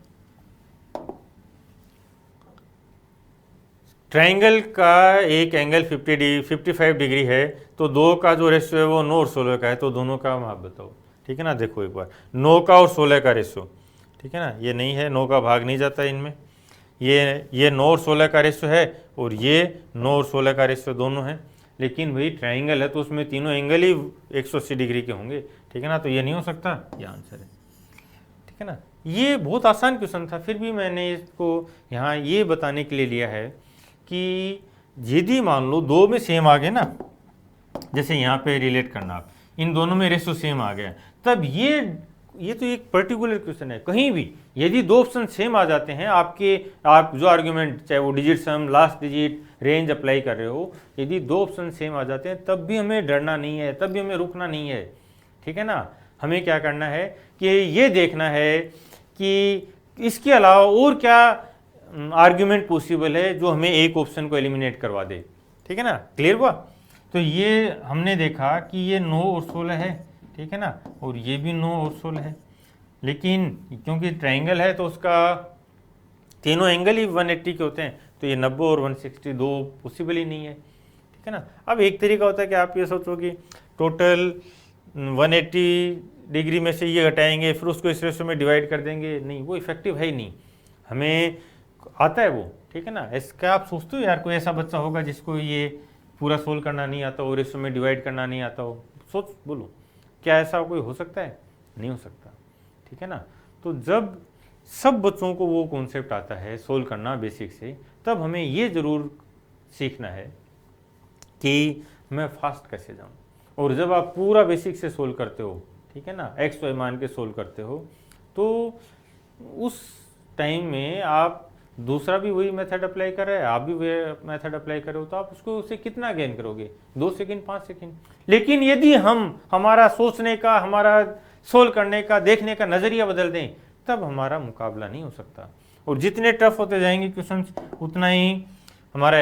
ट्राइंगल का एक एंगल 55 डिग्री है, तो 2 का जो रेशियो है वो 9 और 16 का है, तो दोनों का आप बताओ, ठीक है ना। देखो एक बार, 9 का और 16 का रेशियो, ठीक है ना, ये नहीं है, 9 का भाग नहीं जाता इनमें, ये 9 और 16 का रेशियो है, और ये 9 और 16 का रेशियो दोनों है। लेकिन भाई ट्राइंगल है तो उसमें तीनों एंगल ही 180 डिग्री के होंगे, ठीक है ना, तो ये नहीं हो सकता, ये आंसर है, ठीक है ना। ये बहुत आसान क्वेश्चन था, फिर भी मैंने इसको यहाँ ये बताने के लिए लिया है कि यदि मान लो 2 में सेम आ गए ना, जैसे यहाँ पे रिलेट करना, आप इन दोनों में रेशियो सेम आ गया, तब ये तो एक पर्टिकुलर क्वेश्चन है। कहीं भी यदि 2 ऑप्शन सेम आ जाते हैं, आप जो आर्ग्यूमेंट, चाहे वो digit sum, last digit, range apply कर रहे हो, यदि 2 ऑप्शन सेम आ जाते हैं तब भी हमें डरना नहीं है, तब भी हमें रुकना नहीं है, ठीक है ना। हमें क्या करना है कि ये देखना है कि इसके अलावा और क्या आर्ग्यूमेंट पॉसिबल है जो हमें एक ऑप्शन को एलिमिनेट करवा दे, ठीक है ना, क्लियर हुआ। तो ये हमने देखा कि ये 9 और 16 है, ठीक है ना, और ये भी 9 और 16 है, लेकिन क्योंकि ट्राइंगल है तो उसका तीनों एंगल ही 180 के होते हैं, तो ये 90 और 160 दो पॉसिबल ही नहीं है, ठीक है ना। अब एक तरीका होता है कि आप ये सोचो कि टोटल 180 डिग्री में से ये घटाएंगे, फिर उसको इस रेशो में डिवाइड कर देंगे, नहीं, वो इफेक्टिव है ही नहीं, हमें आता है वो, ठीक है ना। इसका आप सोचते हो यार कोई ऐसा बच्चा होगा जिसको ये पूरा सोल्व करना नहीं आता हो, रेशो में डिवाइड करना नहीं आता हो, सोच बोलो, क्या ऐसा कोई हो सकता है? नहीं हो सकता, ठीक है ना। तो जब सब बच्चों को वो कॉन्सेप्ट आता है सोल्व करना बेसिक से, तब हमें ये ज़रूर सीखना है कि मैं फास्ट कैसे जाऊँ। और जब आप पूरा बेसिक से सोल्व करते हो, ठीक है ना, एक्स वाई मान के सोल्व करते हो, तो उस टाइम में आप दूसरा भी वही मेथड अप्लाई कर रहे हैं, आप भी वही मेथड अप्लाई कर रहे हो, तो आप उससे कितना गेन करोगे? 2 सेकंड, 5 सेकंड। लेकिन यदि हमारा सोचने का, हमारा सोल्व करने का, देखने का नज़रिया बदल दें, तब हमारा मुकाबला नहीं हो सकता। और जितने टफ होते जाएंगे क्वेश्चंस, उतना ही हमारा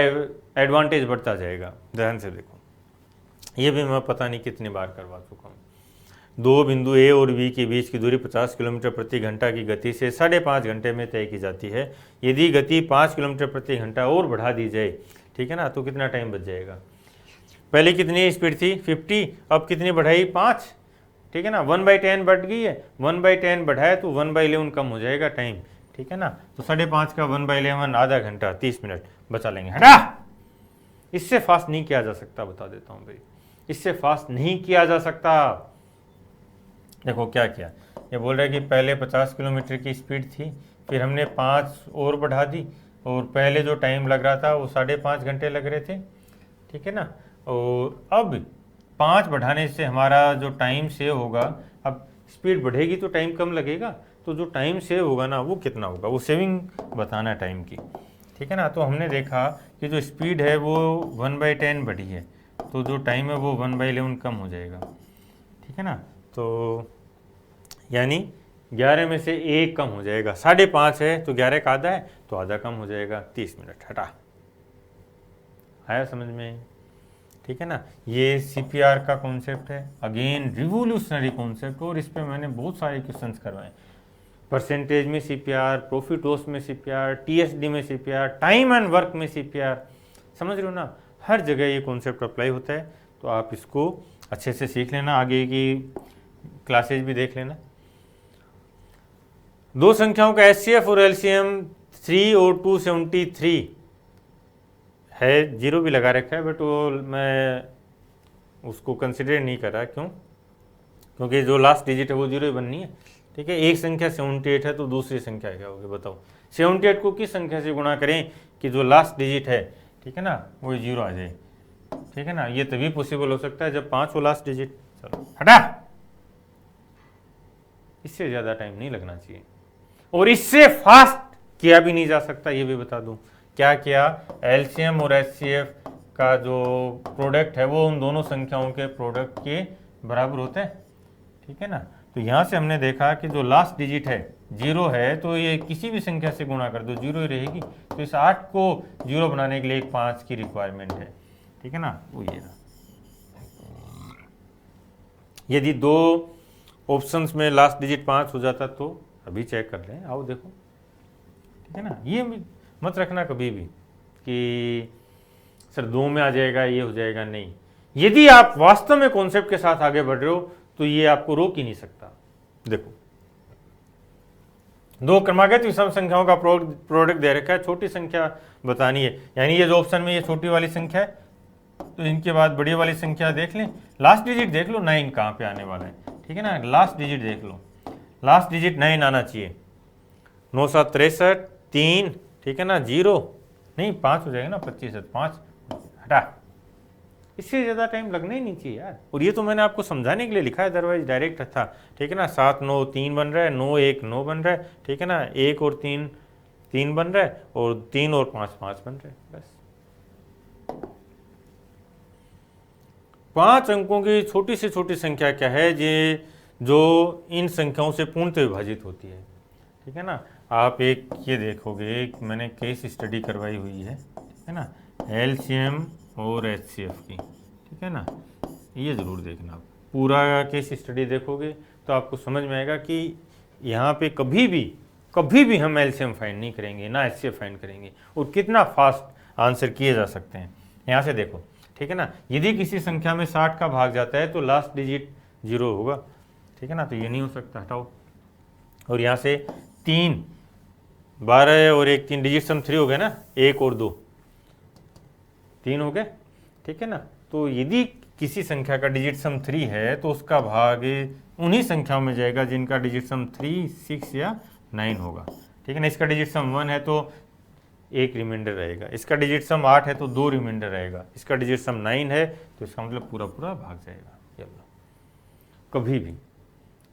एडवांटेज बढ़ता जाएगा। ध्यान से देखो, ये भी मैं पता नहीं कितनी बार करवा चुका हूँ। दो बिंदु ए और बी के बीच की दूरी 50 किलोमीटर प्रति घंटा की गति से 5.5 घंटे में तय की जाती है। यदि गति 5 किलोमीटर प्रति घंटा और बढ़ा दी जाए, ठीक है ना, तो कितना टाइम बच जाएगा। पहले कितनी स्पीड थी 50, अब कितनी बढ़ाई 5, ठीक है ना, 1/10 बढ़ गई है। 1/10 बढ़ाए तो 1/11 कम हो जाएगा टाइम, ठीक है ना। तो 5.5 का 1/11 आधा घंटा 30 मिनट बचा लेंगे। हटा, इससे फास्ट नहीं किया जा सकता, बता देता हूँ भाई, इससे फास्ट नहीं किया जा सकता। देखो क्या किया, ये बोल रहा है कि पहले 50 किलोमीटर की स्पीड थी, फिर हमने 5 और बढ़ा दी, और पहले जो टाइम लग रहा था वो 5.5 घंटे लग रहे थे, ठीक है ना। और अब 5 बढ़ाने से हमारा जो टाइम सेव होगा, अब स्पीड बढ़ेगी तो टाइम कम लगेगा, तो जो टाइम सेव होगा ना वो कितना होगा, वो सेविंग बताना टाइम की, ठीक है ना। तो हमने देखा कि जो स्पीड है वो 1/10 बढ़ी है, तो जो टाइम है वो 1/11 कम हो जाएगा, ठीक है ना। तो यानी 11 में से 1 कम हो जाएगा। 5.5 है तो 11 का आधा है, तो आधा कम हो जाएगा 30 मिनट। हटा, आया समझ में, ठीक है ना। ये सीपीआर का कॉन्सेप्ट है, अगेन रिवोल्यूशनरी कॉन्सेप्ट, और इस पे मैंने बहुत सारे क्वेश्चंस करवाए। परसेंटेज में सीपीआर, प्रॉफिट लॉस में सीपीआर, टीएसडी में सीपीआर, टाइम एंड वर्क में सीपीआर, समझ रहे हो ना, हर जगह ये कॉन्सेप्ट अप्लाई होता है। तो आप इसको अच्छे से सीख लेना, आगे की क्लासेज भी देख लेना। दो संख्याओं का एचसीएफ और एलसीएम 3 और 273 है, 0 भी लगा रखा है, बट वो मैं उसको कंसिडर नहीं कर रहा। क्यों? क्योंकि जो लास्ट डिजिट है वो 0 ही बननी है, ठीक है। एक संख्या 78 है तो दूसरी संख्या क्या होगी बताओ। 78 को किस संख्या से गुणा करें कि जो लास्ट डिजिट है, ठीक है ना, वो 0 आ जाए, ठीक है ना। ये तभी पॉसिबल हो सकता है जब 5 हो लास्ट डिजिट। चलो हटा, इससे ज़्यादा टाइम नहीं लगना चाहिए, और इससे फास्ट किया भी नहीं जा सकता, ये भी बता दूं। क्या किया, एलसीएम और एचसीएफ का जो प्रोडक्ट है वो उन दोनों संख्याओं के प्रोडक्ट के बराबर होते हैं, ठीक है ना। तो यहाँ से हमने देखा कि जो लास्ट डिजिट है 0 है, तो ये किसी भी संख्या से गुणा कर दो 0 ही रहेगी। तो इस 8 को 0 बनाने के लिए एक 5 की रिक्वायरमेंट है, ठीक है ना, वो ये। यदि दो ऑप्शंस में लास्ट डिजिट 5 हो जाता तो अभी चेक कर लें, आओ देखो, ठीक है ना। ये मत रखना कभी भी कि सर 2 में आ जाएगा, ये हो जाएगा, नहीं। यदि आप वास्तव में कॉन्सेप्ट के साथ आगे बढ़ रहे हो तो ये आपको रोक ही नहीं सकता। देखो, दो क्रमागत विषम संख्याओं का प्रोडक्ट दे रखा है, छोटी संख्या बतानी है, यानी ये जो ऑप्शन में ये छोटी वाली संख्या है, तो इनके बाद बड़ी वाली संख्या देख लें। लास्ट डिजिट देख लो 9 कहाँ पे आने वाला है, ठीक है ना। लास्ट डिजिट देख लो, लास्ट डिजिट 9 आना चाहिए। 9 7 63 3, ठीक है ना, 0 नहीं 5 हो जाएगा ना, 25 है 5। हटा, इससे ज़्यादा टाइम लगना ही नहीं चाहिए यार। और ये तो मैंने आपको समझाने के लिए लिखा है, अदरवाइज डायरेक्ट था, ठीक है ना। 7 9 3 बन रहा है, 9 1 9 बन रहा है, ठीक है ना। 1 और 3 3 बन रहा है, और 3 और 5 5 बन रहे हैं, बस। 5 अंकों की छोटी से छोटी संख्या क्या है जो इन संख्याओं से पूर्णतः विभाजित होती है, ठीक है ना। आप एक ये देखोगे, मैंने केस स्टडी करवाई हुई है, ठीक है ना, एलसीएम और एचसीएफ की, ठीक है ना। ये ज़रूर देखना, आप पूरा केस स्टडी देखोगे तो आपको समझ में आएगा कि यहाँ पे कभी भी हम एलसीएम फाइंड नहीं करेंगे, ना एचसीएफ फाइंड करेंगे, और कितना फास्ट आंसर किए जा सकते हैं। यहाँ से देखो, ठीक है ना। यदि किसी संख्या में 60 का भाग जाता है तो लास्ट डिजिट 0 होगा, ठीक है ना, तो ये नहीं हो सकता, हटाओ। और यहाँ से 3 12 और 1 3 डिजिट सम 3 हो गए ना, 1 और 2 3 हो गए, ठीक है ना। तो यदि किसी संख्या का डिजिट सम 3 है तो उसका भाग उन्हीं संख्याओं में जाएगा जिनका डिजिट सम 3 6 या 9 होगा, ठीक है ना। इसका डिजिट सम 1 है तो 1 रिमाइंडर रहेगा, इसका डिजिट सम 8 है तो 2 रिमाइंडर रहेगा, इसका डिजिट सम 9 है तो इसका मतलब पूरा भाग जाएगा। कभी भी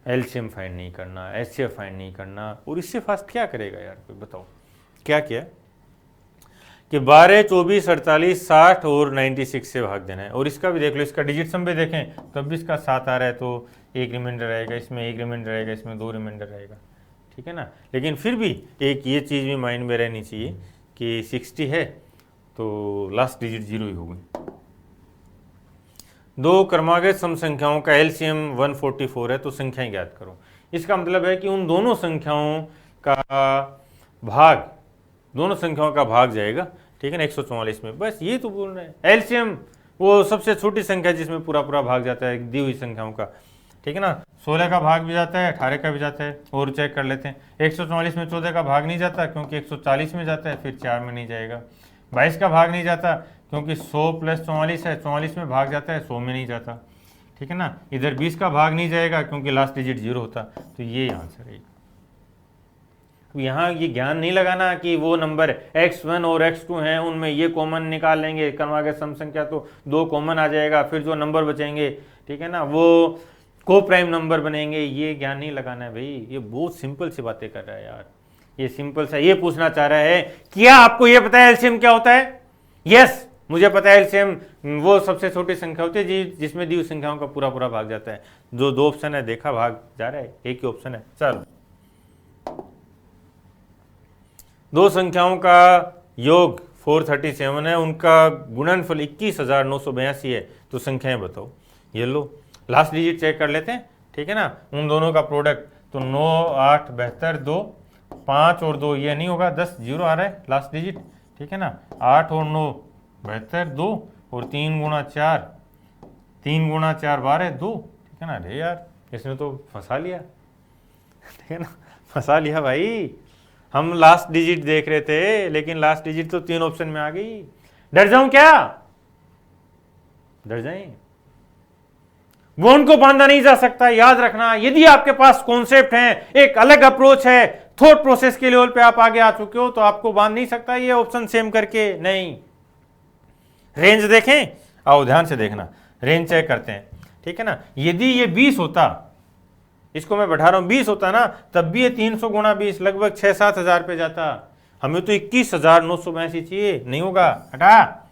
एलसीएम फाइंड नहीं करना, एचसीएफ फाइंड नहीं करना। और इससे फास्ट क्या करेगा यार, कोई बताओ क्या किया कि 12 24 48 60 और 96 से भाग देना है। और इसका भी देख लो, इसका डिजिट सम भी देखें तब भी इसका 7 आ रहा है तो 1 रिमाइंडर रहेगा, इसमें 1 रिमाइंडर रहेगा, इसमें 2 रिमाइंडर रहेगा, ठीक है ना। लेकिन फिर भी एक ये चीज़ भी माइंड में रहनी चाहिए कि 60 है तो लास्ट डिजिट 0 ही होगी। दो क्रमागत सम संख्याओं का एलसीएम 144 है, तो संख्याएं ज्ञात करो। इसका मतलब है कि उन दोनों संख्याओं का भाग, दोनों संख्याओं का भाग जाएगा, ठीक है ना, 144 में। बस ये तो बोल रहे हैं। एलसीएम वो सबसे छोटी संख्या जिसमें पूरा पूरा भाग जाता है दी हुई संख्याओं का, ठीक है ना। 16 का भाग भी जाता है, 18 का भी जाता है। और चेक कर लेते हैं, 144 में 14 का भाग नहीं जाता क्योंकि 140 में जाता है, फिर 4 में नहीं जाएगा। 22 का भाग नहीं जाता क्योंकि 100 + 44 है, 44 में भाग जाता है, 100 में नहीं जाता, ठीक है ना। इधर 20 का भाग नहीं जाएगा क्योंकि लास्ट डिजिट 0 होता। तो ये आंसर है। यहाँ ये ज्ञान नहीं लगाना कि वो नंबर x1 और x2 हैं, उनमें ये कॉमन निकाल लेंगे, क्रमागत सम संख्या तो 2 कॉमन आ जाएगा, फिर जो नंबर बचेंगे, ठीक है ना, वो को प्राइम नंबर बनेंगे। ये ज्ञान नहीं लगाना है भाई। ये बहुत सिंपल सी बातें कर रहा है यार। ये सिंपल सा ये पूछना चाह रहा है, क्या आपको ये पता है एलसीएम क्या होता है? यस, मुझे पता है एलसीएम वो सबसे छोटी संख्या होती है जिसमें दी हुई संख्याओं का पूरा पूरा भाग जाता है। जो 2 ऑप्शन है देखा, भाग जा रहा है, एक ही ऑप्शन है। चलो, दो संख्याओं का योग 437 है, उनका गुणनफल 21,982 है, तो संख्याएं बताओ। ये लो, लास्ट डिजिट चेक कर लेते हैं, ठीक है ना। उन दोनों का प्रोडक्ट तो 9, 8, 72, 2, 5 और 2, ये नहीं होगा, 10 0 आ रहा है लास्ट डिजिट, ठीक है ना। 8 और 9 72, 2 और 3 × 4, 3 × 4 12, 2, ठीक है ना। अरे यार, इसने तो फंसा लिया, ठीक है ना, फंसा लिया भाई। हम लास्ट डिजिट देख रहे थे, लेकिन लास्ट डिजिट तो 3 ऑप्शन में आ गई। डर जाऊं क्या? डर जाएं? वो उनको बांधा नहीं जा सकता। याद रखना, यदि आपके पास कॉन्सेप्ट है, एक अलग अप्रोच है, थॉट प्रोसेस के लेवल पे आप आगे आ चुके हो, तो आपको बांध नहीं सकता ये ऑप्शन सेम करके। नहीं, रेंज देखें, आओ ध्यान से देखना, रेंज चेक करते हैं, ठीक है ना। यदि ये 20 होता, इसको मैं बैठा रहा हूं, 20 होता ना, तब भी ये 300 × 20 लगभग 6-7 हज़ार पे जाता। हमें तो 21,982 चाहिए, नहीं होगा, हटा।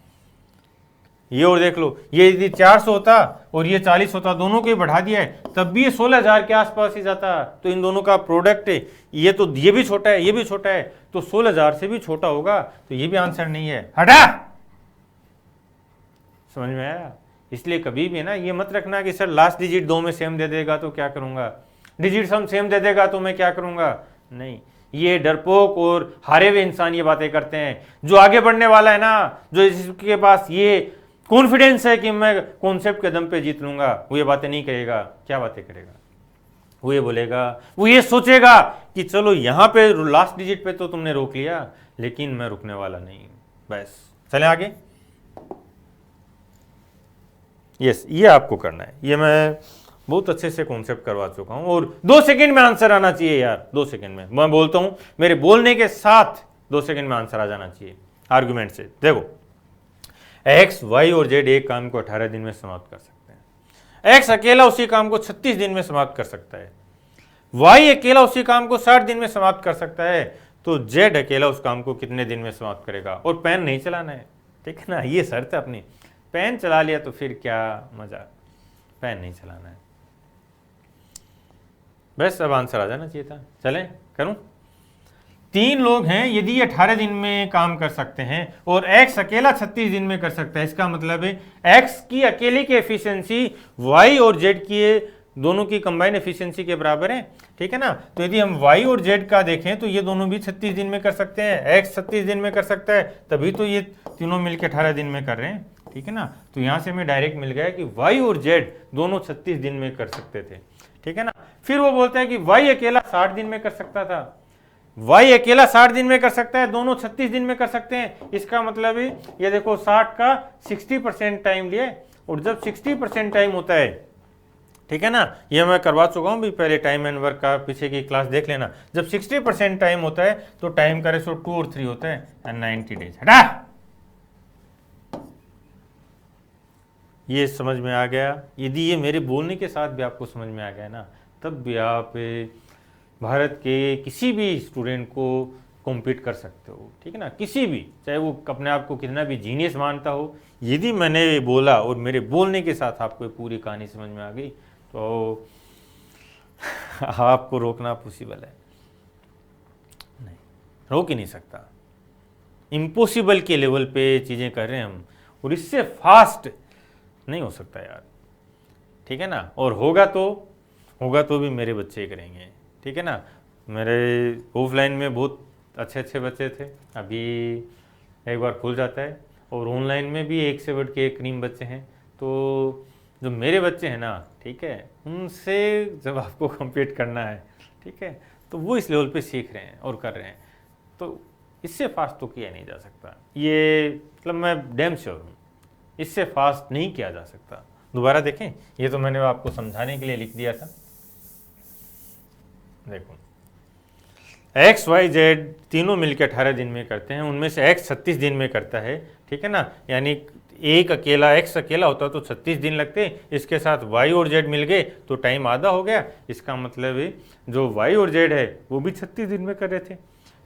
ये और देख लो, ये यदि 400 होता और ये 40 होता, दोनों को ही बढ़ा दिया है, तब भी ये 16,000 के आसपास ही जाता। तो इन दोनों का प्रोडक्ट है, ये तो ये भी छोटा है, ये भी छोटा है, तो 16,000 से भी छोटा होगा, तो ये भी आंसर नहीं है, हटा। समझ में आया? इसलिए कभी भी ना ये मत रखना कि सर लास्ट डिजिट 2 में सेम दे देगा तो क्या करूंगा, डिजिट सम सेम दे देगा तो मैं क्या करूंगा। नहीं, ये डरपोक और हारे हुए इंसान ये बातें करते हैं। जो आगे बढ़ने वाला है ना, जो जिसके पास ये कॉन्फिडेंस है कि मैं कॉन्सेप्ट के दम पे जीत लूंगा, वो ये बातें नहीं करेगा। क्या बातें करेगा? वो ये बोलेगा, वो ये सोचेगा कि चलो यहां पे लास्ट डिजिट पे तो तुमने रोक लिया, लेकिन मैं रुकने वाला नहीं। बस चले आगे। यस, ये आपको करना है। ये मैं बहुत अच्छे से कॉन्सेप्ट करवा चुका हूं, और 2 सेकंड में आंसर आना चाहिए यार। 2 सेकंड में मैं बोलता हूं, मेरे बोलने के साथ 2 सेकंड में आंसर आ जाना चाहिए आर्गुमेंट से। देखो, एक्स, वाई और जेड एक काम को 18 दिन में समाप्त कर सकते हैं। एक्स अकेला उसी काम को 36 दिन में समाप्त कर सकता है। वाई अकेला उसी काम को 60 दिन में समाप्त कर सकता है। तो जेड अकेला उस काम को कितने दिन में समाप्त करेगा? और पेन नहीं चलाना है, ठीक है ना, ये शर्त है अपनी। पेन चला लिया तो फिर क्या मजा, पेन नहीं चलाना है। बस अब आंसर आ जाना चाहिए था। चलें करूं? 3 लोग हैं, यदि ये 18 दिन में काम कर सकते हैं और एक्स अकेला 36 दिन में कर सकता है, इसका मतलब है एक्स की अकेले की एफिशिएंसी वाई और जेड की दोनों की कंबाइन एफिशिएंसी के बराबर है, ठीक है ना। तो यदि हम वाई और जेड का देखें तो ये दोनों भी 36 दिन में कर सकते हैं। एक्स 36 दिन में कर सकता है, तभी तो ये तीनों मिलकर 18 दिन में कर रहे हैं, ठीक है ना। तो यहां से हमें डायरेक्ट मिल गया कि वाई और जेड दोनों 36 दिन में कर सकते थे, ठीक है ना। फिर वो बोलता है कि वाई अकेला 60 दिन में कर सकता था। वाई अकेला 60 दिन में कर सकता है, दोनों 36 दिन में कर सकते हैं। इसका मतलब है ये देखो, 60 का 60% टाइम लिया, और जब 60% टाइम होता है, ठीक है ना, ये मैं करवा चुका हूं भी पहले, टाइम एंड वर्क का पीछे की क्लास देख लेना। जब 60% टाइम होता है तो टाइम का रेशो 2 और 3 होता है, 90 डेज। हटा, ये समझ में आ गया? यदि ये मेरे बोलने के साथ भी आपको समझ में आ गया ना, तब भी आप भारत के किसी भी स्टूडेंट को कॉम्पीट कर सकते हो, ठीक है ना। किसी भी, चाहे वो अपने आप को कितना भी जीनियस मानता हो, यदि मैंने बोला और मेरे बोलने के साथ आपको पूरी कहानी समझ में आ गई तो आपको रोकना पॉसिबल है? नहीं, रोक ही नहीं सकता। इम्पॉसिबल के लेवल पे चीज़ें कर रहे हैं हम, और इससे फास्ट नहीं हो सकता यार। ठीक है ना, और होगा तो भी मेरे बच्चे ही करेंगे, ठीक है ना। मेरे ऑफलाइन में बहुत अच्छे अच्छे बच्चे थे, अभी एक बार खुल जाता है, और ऑनलाइन में भी एक से बढ़ के एक क्रीम बच्चे हैं। तो जो मेरे बच्चे हैं ना, ठीक है, उनसे जब आपको कम्पीट करना है, ठीक है, तो वो इस लेवल पे सीख रहे हैं और कर रहे हैं, तो इससे फास्ट तो किया नहीं जा सकता। ये मतलब मैं डैम श्योर हूँ, इससे फास्ट नहीं किया जा सकता। दोबारा देखें, ये तो मैंने आपको समझाने के लिए लिख दिया था। देखो, एक्स वाई जेड तीनों मिलकर 18 दिन में करते हैं, उनमें से एक्स 36 दिन में करता है, ठीक है ना, यानी एक अकेला एक्स अकेला होता तो 36 दिन लगते, इसके साथ वाई और जेड मिल गए तो टाइम आधा हो गया। इसका मतलब है जो वाई और जेड है वो भी 36 दिन में कर रहे थे,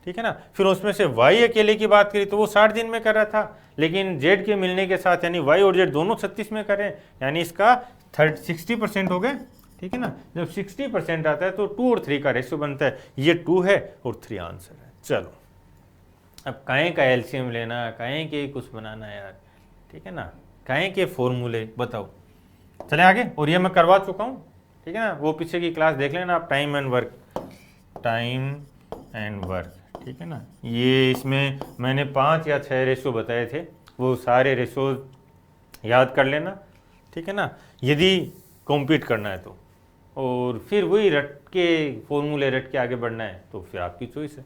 ठीक है ना। फिर उसमें से वाई अकेले की बात करी तो वो 60 दिन में कर रहा था, लेकिन जेड के मिलने के साथ यानी वाई और जेड दोनों 36 में कर रहे हैं, यानी इसका 60% हो गए, ठीक है ना। जब 60% आता है तो 2 और 3 का रेशियो बनता है, ये 2 है और 3 आंसर है। चलो, अब काहे का एलसीएम लेना, काहे के कुछ बनाना यार, ठीक है ना, काहे के फॉर्मूले बताओ। चले आगे, और ये मैं करवा चुका हूँ, ठीक है ना, वो पीछे की क्लास देख लेना आप, टाइम एंड वर्क, ठीक है ना। ये इसमें मैंने 5 या 6 रेशियो बताए थे, वो सारे रेशियो याद कर लेना, ठीक है ना, यदि कॉम्पीट करना है तो। और फिर वही रट के फॉर्मूले रट के आगे बढ़ना है तो फिर आपकी चॉइस है।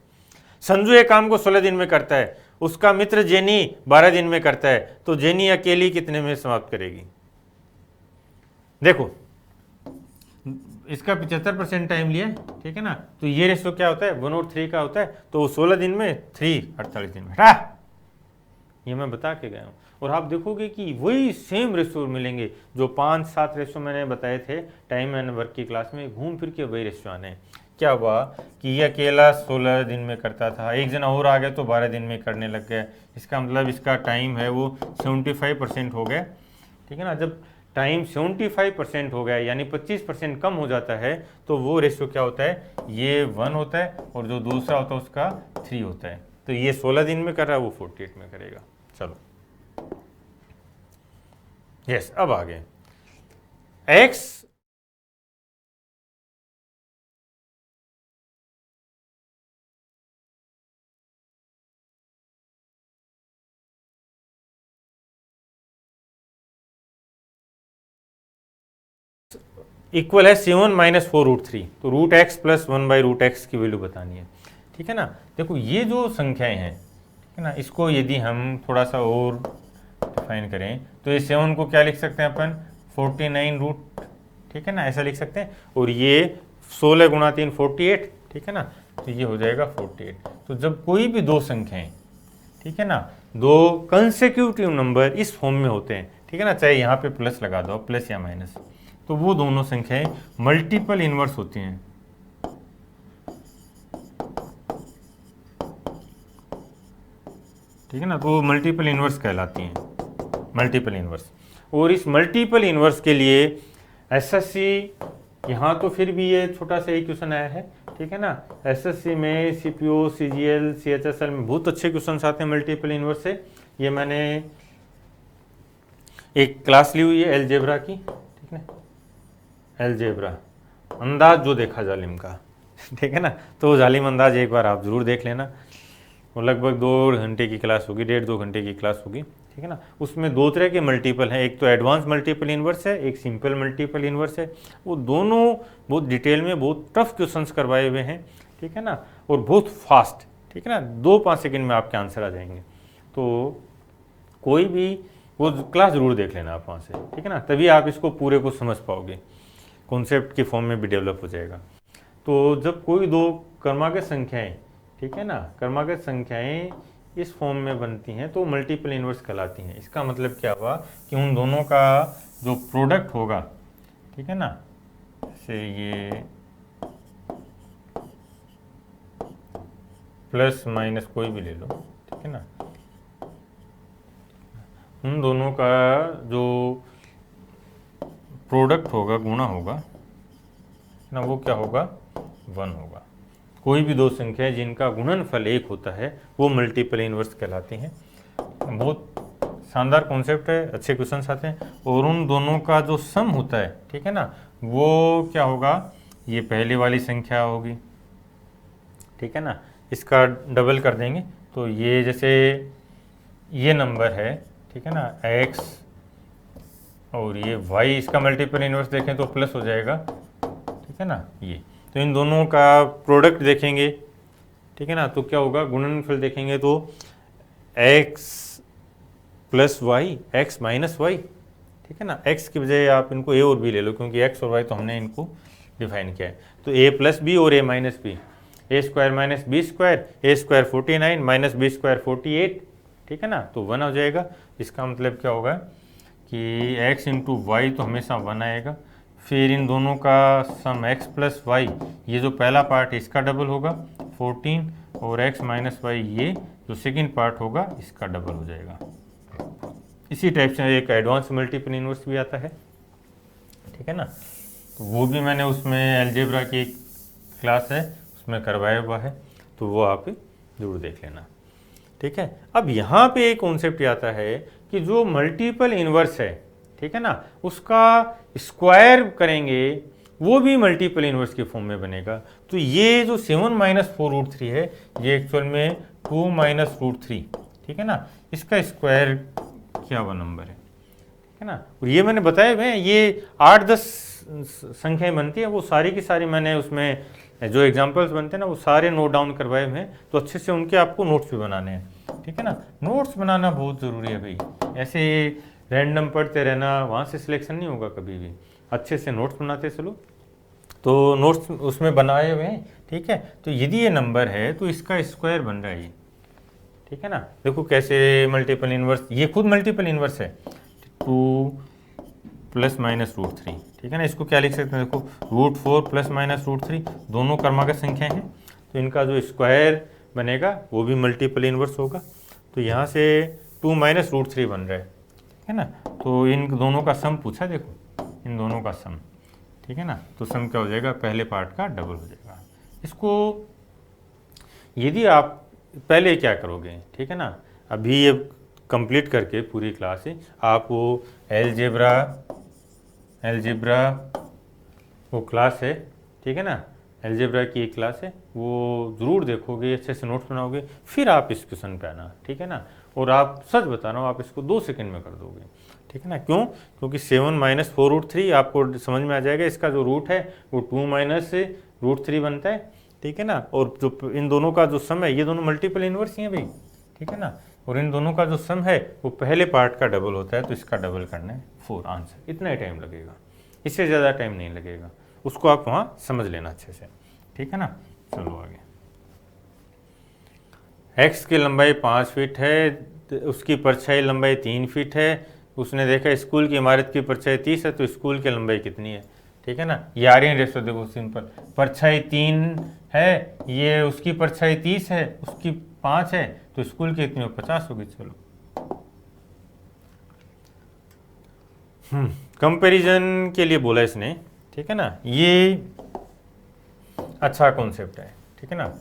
संजू एक काम को 16 दिन में करता है, उसका मित्र जेनी 12 दिन में करता है, तो जेनी अकेली कितने में समाप्त करेगी। देखो, इसका 75% टाइम लिया, ठीक है ना, तो ये रेशो क्या होता है 1 और 3 का होता है, तो 16 दिन में 3 48 दिन में, ये मैं बता के गया हूँ। और आप देखोगे कि वही सेम रेशो मिलेंगे जो 5-7 रेशो मैंने बताए थे टाइम एंड वर्क की क्लास में, घूम फिर के वही रेशो आने। क्या हुआ कि ये अकेला 16 दिन में करता था, एक जना और आ गया तो 12 दिन में करने लग गया, इसका मतलब इसका टाइम है वो 75% हो गया, ठीक है ना। जब टाइम 75% हो गया यानी 25% कम हो जाता है, तो वो रेशो क्या होता है, ये 1 होता है, और जो दूसरा होता है उसका 3 होता है। तो ये 16 दिन में कर रहा है, वो 48 में करेगा। चलो, यस, अब आगे x इक्वल है 7 - 4√3, तो √x + 1/√x की वैल्यू बतानी है, ठीक है ना। देखो, ये जो संख्याएं हैं, ठीक है ना, इसको यदि हम थोड़ा सा और डिफाइन करें तो ये 7 को क्या लिख सकते हैं अपन 49 ठीक है ना, ऐसा लिख सकते हैं। और ये 16 × 3 48, ठीक है ना, तो ये हो जाएगा 48। तो जब कोई भी दो संख्याएं, ठीक है ना, दो कंसेक्यूटिव नंबर इस फॉर्म में होते हैं, ठीक है ना, चाहे यहाँ पे प्लस लगा दो, प्लस या माइनस, तो वो दोनों संख्याएं मल्टीपल इनवर्स होती हैं, ठीक है ना, तो वो मल्टीपल इनवर्स कहलाती हैं, मल्टीपल इनवर्स। और इस मल्टीपल इनवर्स के लिए एसएससी, यहाँ तो फिर भी ये छोटा सा एक क्वेश्चन आया है, ठीक है ना, एसएससी में सीपीओ, सीजीएल, सीएचएसएल में बहुत अच्छे क्वेश्चन आते हैं मल्टीपल इनवर्स से। ये मैंने एक क्लास ली हुई है अलजेब्रा की, ठीक है, अलजेब्रा अंदाज जो देखा जालिम का, ठीक है ना, तो जालिम अंदाज एक बार आप जरूर देख लेना। वो लगभग 2 घंटे की क्लास होगी, 1.5-2 घंटे की क्लास होगी, ठीक है ना। उसमें 2 तरह के मल्टीपल हैं, एक तो एडवांस मल्टीपल इनवर्स है, एक सिंपल मल्टीपल इनवर्स है। वो दोनों बहुत डिटेल में बहुत टफ क्वेश्चंस करवाए हुए हैं, ठीक है ना, और बहुत फास्ट, ठीक है ना, 2-5 सेकंड में आपके आंसर आ जाएंगे। तो कोई भी वो क्लास ज़रूर देख लेना आप वहाँ से, ठीक है ना, तभी आप इसको पूरे को समझ पाओगे, कॉन्सेप्ट के फॉर्म में भी डेवलप हो जाएगा। तो जब कोई दो क्रमागत संख्याएँ, ठीक है ना, क्रमागत संख्याएं इस फॉर्म में बनती हैं तो मल्टीपल इनवर्स कहलाती हैं। इसका मतलब क्या हुआ कि उन दोनों का जो प्रोडक्ट होगा, ठीक है ना, जैसे ये प्लस माइनस कोई भी ले लो, ठीक है ना, उन दोनों का जो प्रोडक्ट होगा, गुणा होगा ना, वो क्या होगा 1 होगा। कोई भी दो संख्या जिनका गुणनफल 1 होता है वो मल्टीपल इनवर्स कहलाती हैं। बहुत शानदार कॉन्सेप्ट है, अच्छे क्वेश्चंस आते हैं। और उन दोनों का जो सम होता है, ठीक है ना, वो क्या होगा, ये पहले वाली संख्या होगी, ठीक है ना, इसका डबल कर देंगे तो ये जैसे ये नंबर है, ठीक है ना, x और ये y, इसका मल्टीपल इन्वर्स देखें तो प्लस हो जाएगा, ठीक है ना, ये तो इन दोनों का प्रोडक्ट देखेंगे, ठीक है ना, तो क्या होगा, गुणनफल देखेंगे तो x plus Y, x minus Y, ठीक है ना, x की बजाय आप इनको a और b ले लो, क्योंकि x और y तो हमने इनको डिफाइन किया है, तो a प्लस बी और a minus B, A square minus B square, A square 49 minus B square 48, ठीक है ना, तो 1 हो जाएगा। इसका मतलब क्या होगा कि x इंटू वाई तो हमेशा 1 आएगा, फिर इन दोनों का सम x प्लस वाई, ये जो पहला पार्ट इसका डबल होगा 14, और x माइनस वाई ये जो सेकंड पार्ट होगा इसका डबल हो जाएगा। इसी टाइप से एक एडवांस मल्टीपल इन्वर्स भी आता है, ठीक है ना, तो वो भी मैंने उसमें अलजेब्रा की क्लास है उसमें करवाया हुआ है, तो वो आप जरूर देख लेना, ठीक है। अब यहाँ पे एक कॉन्सेप्ट आता है कि जो मल्टीपल इन्वर्स है, ठीक है ना, उसका स्क्वायर करेंगे वो भी मल्टीपल इन्वर्स के फॉर्म में बनेगा। तो ये जो 7 माइनस 4√3 है, ये एक्चुअल में 2 माइनस √3, ठीक है ना, इसका स्क्वायर क्या हुआ नंबर है, ठीक है ना। और ये मैंने बताया हुए हैं, ये 8-10 संख्याएं बनती है, वो सारी की सारी मैंने उसमें जो एग्जाम्पल्स बनते हैं ना वो सारे नोट डाउन करवाए हुए हैं, तो अच्छे से उनके आपको नोट्स भी बनाने हैं, ठीक है ना। नोट्स बनाना बहुत ज़रूरी है भाई, ऐसे रैंडम पढ़ते रहना वहाँ से सिलेक्शन नहीं होगा कभी भी, अच्छे से नोट्स बनाते चलो। तो नोट्स उसमें बनाए हुए हैं, ठीक है। तो यदि ये नंबर है तो इसका स्क्वायर बन रहा है ये, ठीक है ना, देखो कैसे मल्टीपल इन्वर्स, ये खुद मल्टीपल इन्वर्स है, 2 प्लस माइनस √3, ठीक है ना, इसको क्या लिख सकते हैं, देखो √4 प्लस माइनस √3 दोनों क्रमागत संख्याएं हैं, तो इनका जो स्क्वायर बनेगा वो भी मल्टीपल इन्वर्स होगा। तो यहाँ से 2 माइनस √3 बन रहा है, ठीक है ना, तो इन दोनों का सम पूछा, देखो इन दोनों का सम, ठीक है ना, तो सम क्या हो जाएगा, पहले पार्ट का डबल हो जाएगा। इसको यदि आप पहले क्या करोगे, ठीक है ना, अभी ये कंप्लीट करके पूरी क्लास है, आप वो एलजेब्रा वो क्लास है, ठीक है ना, एलजेब्रा की एक क्लास है, वो ज़रूर देखोगे, अच्छे से नोट्स बनाओगे, फिर आप इस क्वेश्चन पे आना, ठीक है ना। और आप सच बता रहा हूँ, आप इसको 2 सेकंड में कर दोगे, ठीक है ना। क्यों, क्योंकि 7 माइनस 4√3 आपको समझ में आ जाएगा, इसका जो रूट है वो 2 माइनस √3 बनता है, ठीक है ना। और जो इन दोनों का जो सम है, ये दोनों मल्टीपल इन्वर्स ही हैं भाई, ठीक है ना, और इन दोनों का जो सम है वो पहले पार्ट का डबल होता है, तो इसका डबल करना है 4 आंसर, इतना ही टाइम लगेगा, इससे ज़्यादा टाइम नहीं लगेगा, उसको आप वहाँ समझ लेना अच्छे से, ठीक है ना। चलो आगे, एक्स की लंबाई 5 फीट है, उसकी परछाई लंबाई 3 फीट है, उसने देखा स्कूल की इमारत की परछाई 30 है, तो स्कूल की लंबाई कितनी है, ठीक है ना। ये आर्यन रेशो देखो सिंपल, परछाई 3 है, ये उसकी परछाई 30 है, उसकी 5 है, तो स्कूल की कितनी हो, 50 होगी। चलो कंपैरिजन के लिए बोला इसने, ठीक है ना, ये अच्छा कॉन्सेप्ट है, ठीक है ना।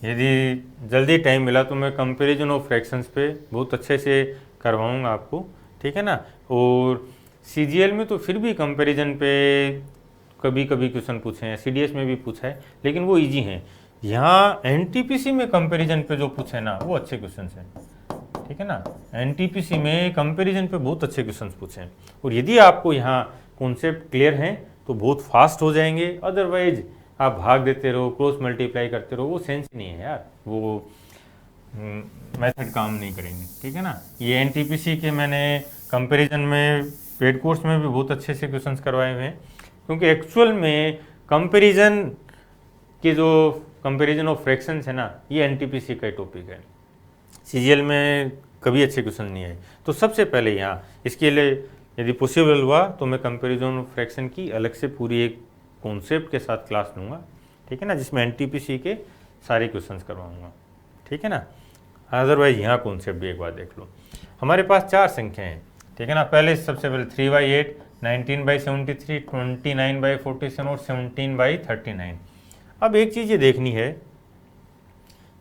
यदि जल्दी टाइम मिला तो मैं कंपैरिजन ऑफ फ्रैक्शंस पे बहुत अच्छे से करवाऊंगा आपको, ठीक है ना। और सीजीएल में तो फिर भी कंपैरिजन पे कभी कभी क्वेश्चन पूछे हैं, सीडीएस में भी पूछा है, लेकिन वो इजी हैं। यहाँ एनटीपीसी में कंपैरिजन पे जो पूछे ना वो अच्छे क्वेश्चन हैं, ठीक है ना। एनटीपीसी में कंपैरिजन पे बहुत अच्छे क्वेश्चन पूछे हैं, और यदि आपको यहाँ कॉन्सेप्ट क्लियर हैं तो बहुत फास्ट हो जाएंगे, अदरवाइज आप भाग देते रहो, क्रॉस मल्टीप्लाई करते रहो, वो सेंस नहीं है यार, वो मेथड काम नहीं करेंगे, ठीक है ना। ये एनटीपीसी के मैंने कंपैरिजन में पेड कोर्स में भी बहुत अच्छे से क्वेश्चंस करवाए हुए हैं, क्योंकि एक्चुअल में कंपैरिजन के जो कंपैरिजन ऑफ फ्रैक्शंस है ना, ये एनटीपीसी का टॉपिक है, सीजीएल में कभी अच्छे क्वेश्चन नहीं आए। तो सबसे पहले यहाँ इसके लिए यदि पॉसिबल हुआ तो मैं कंपैरिजन ऑफ फ्रैक्शन की अलग से पूरी एक कॉन्सेप्ट के साथ क्लास लूँगा, ठीक है ना, जिसमें एनटीपीसी के सारे क्वेश्चंस करवाऊँगा, ठीक है ना। अदरवाइज यहाँ कॉन्सेप्ट भी एक बार देख लो। हमारे पास 4 संख्याएँ हैं, ठीक है ना। पहले सबसे पहले 3/8, 19/73, 29/47 और 17/39। अब एक चीज़ ये देखनी है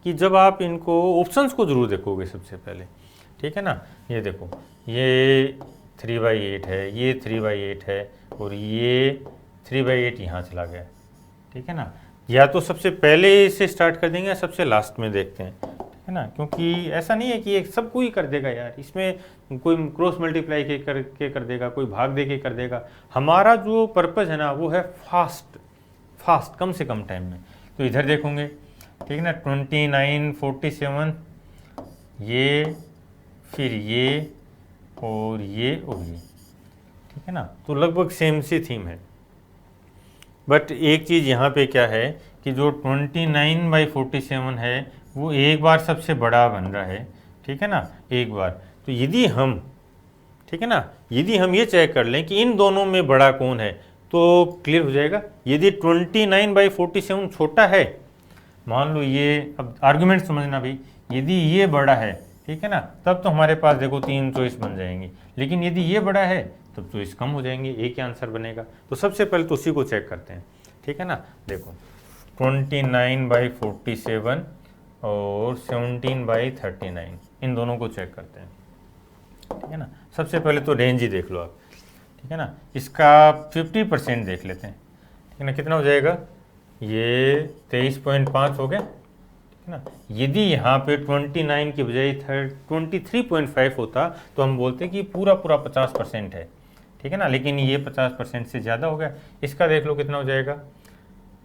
कि जब आप इनको ऑप्शंस को जरूर देखोगे सबसे पहले, ठीक है ना। ये देखो, ये 3/8 है, ये 3/8 है, और ये 3/8 यहाँ चला गया, ठीक है ना। या तो सबसे पहले से स्टार्ट कर देंगे या सबसे लास्ट में देखते हैं, ठीक है ना, क्योंकि ऐसा नहीं है कि एक सब कोई कर देगा यार, इसमें कोई क्रॉस मल्टीप्लाई के करके कर देगा, कोई भाग दे के कर देगा। हमारा जो पर्पज़ है ना वो है फास्ट कम से कम टाइम में। तो इधर देखोगे, ठीक है ना, 29, 47, ये, फिर ये और ये, ठीक है ना। तो लगभग सेम सी थीम है, बट एक चीज़ यहाँ पे क्या है कि जो 29/47 है वो एक बार सबसे बड़ा बन रहा है, ठीक है ना, एक बार। तो यदि हम, ठीक है ना, यदि हम ये चेक कर लें कि इन दोनों में बड़ा कौन है तो क्लियर हो जाएगा। यदि 29/47 छोटा है, मान लो ये, अब आर्गुमेंट समझना भाई, यदि ये बड़ा है, ठीक है ना, तब तो हमारे पास देखो 3 चॉइस बन जाएंगी, लेकिन यदि ये बड़ा है तब चॉइस कम हो जाएंगे, एक ही आंसर बनेगा। तो सबसे पहले तो उसी को चेक करते हैं, ठीक है ना। देखो 29/47 और 17/39, इन दोनों को चेक करते हैं, ठीक है ना। सबसे पहले तो रेंज ही देख लो आप, ठीक है ना। इसका 50% देख लेते हैं, ठीक है ना, कितना हो जाएगा, ये 23.5 हो गया, ठीक है ना। यदि यहाँ पे 29 की बजाय 23.5 होता तो हम बोलते कि पूरा 50% है, ठीक है ना, लेकिन ये 50% से ज़्यादा हो गया। इसका देख लो कितना हो जाएगा,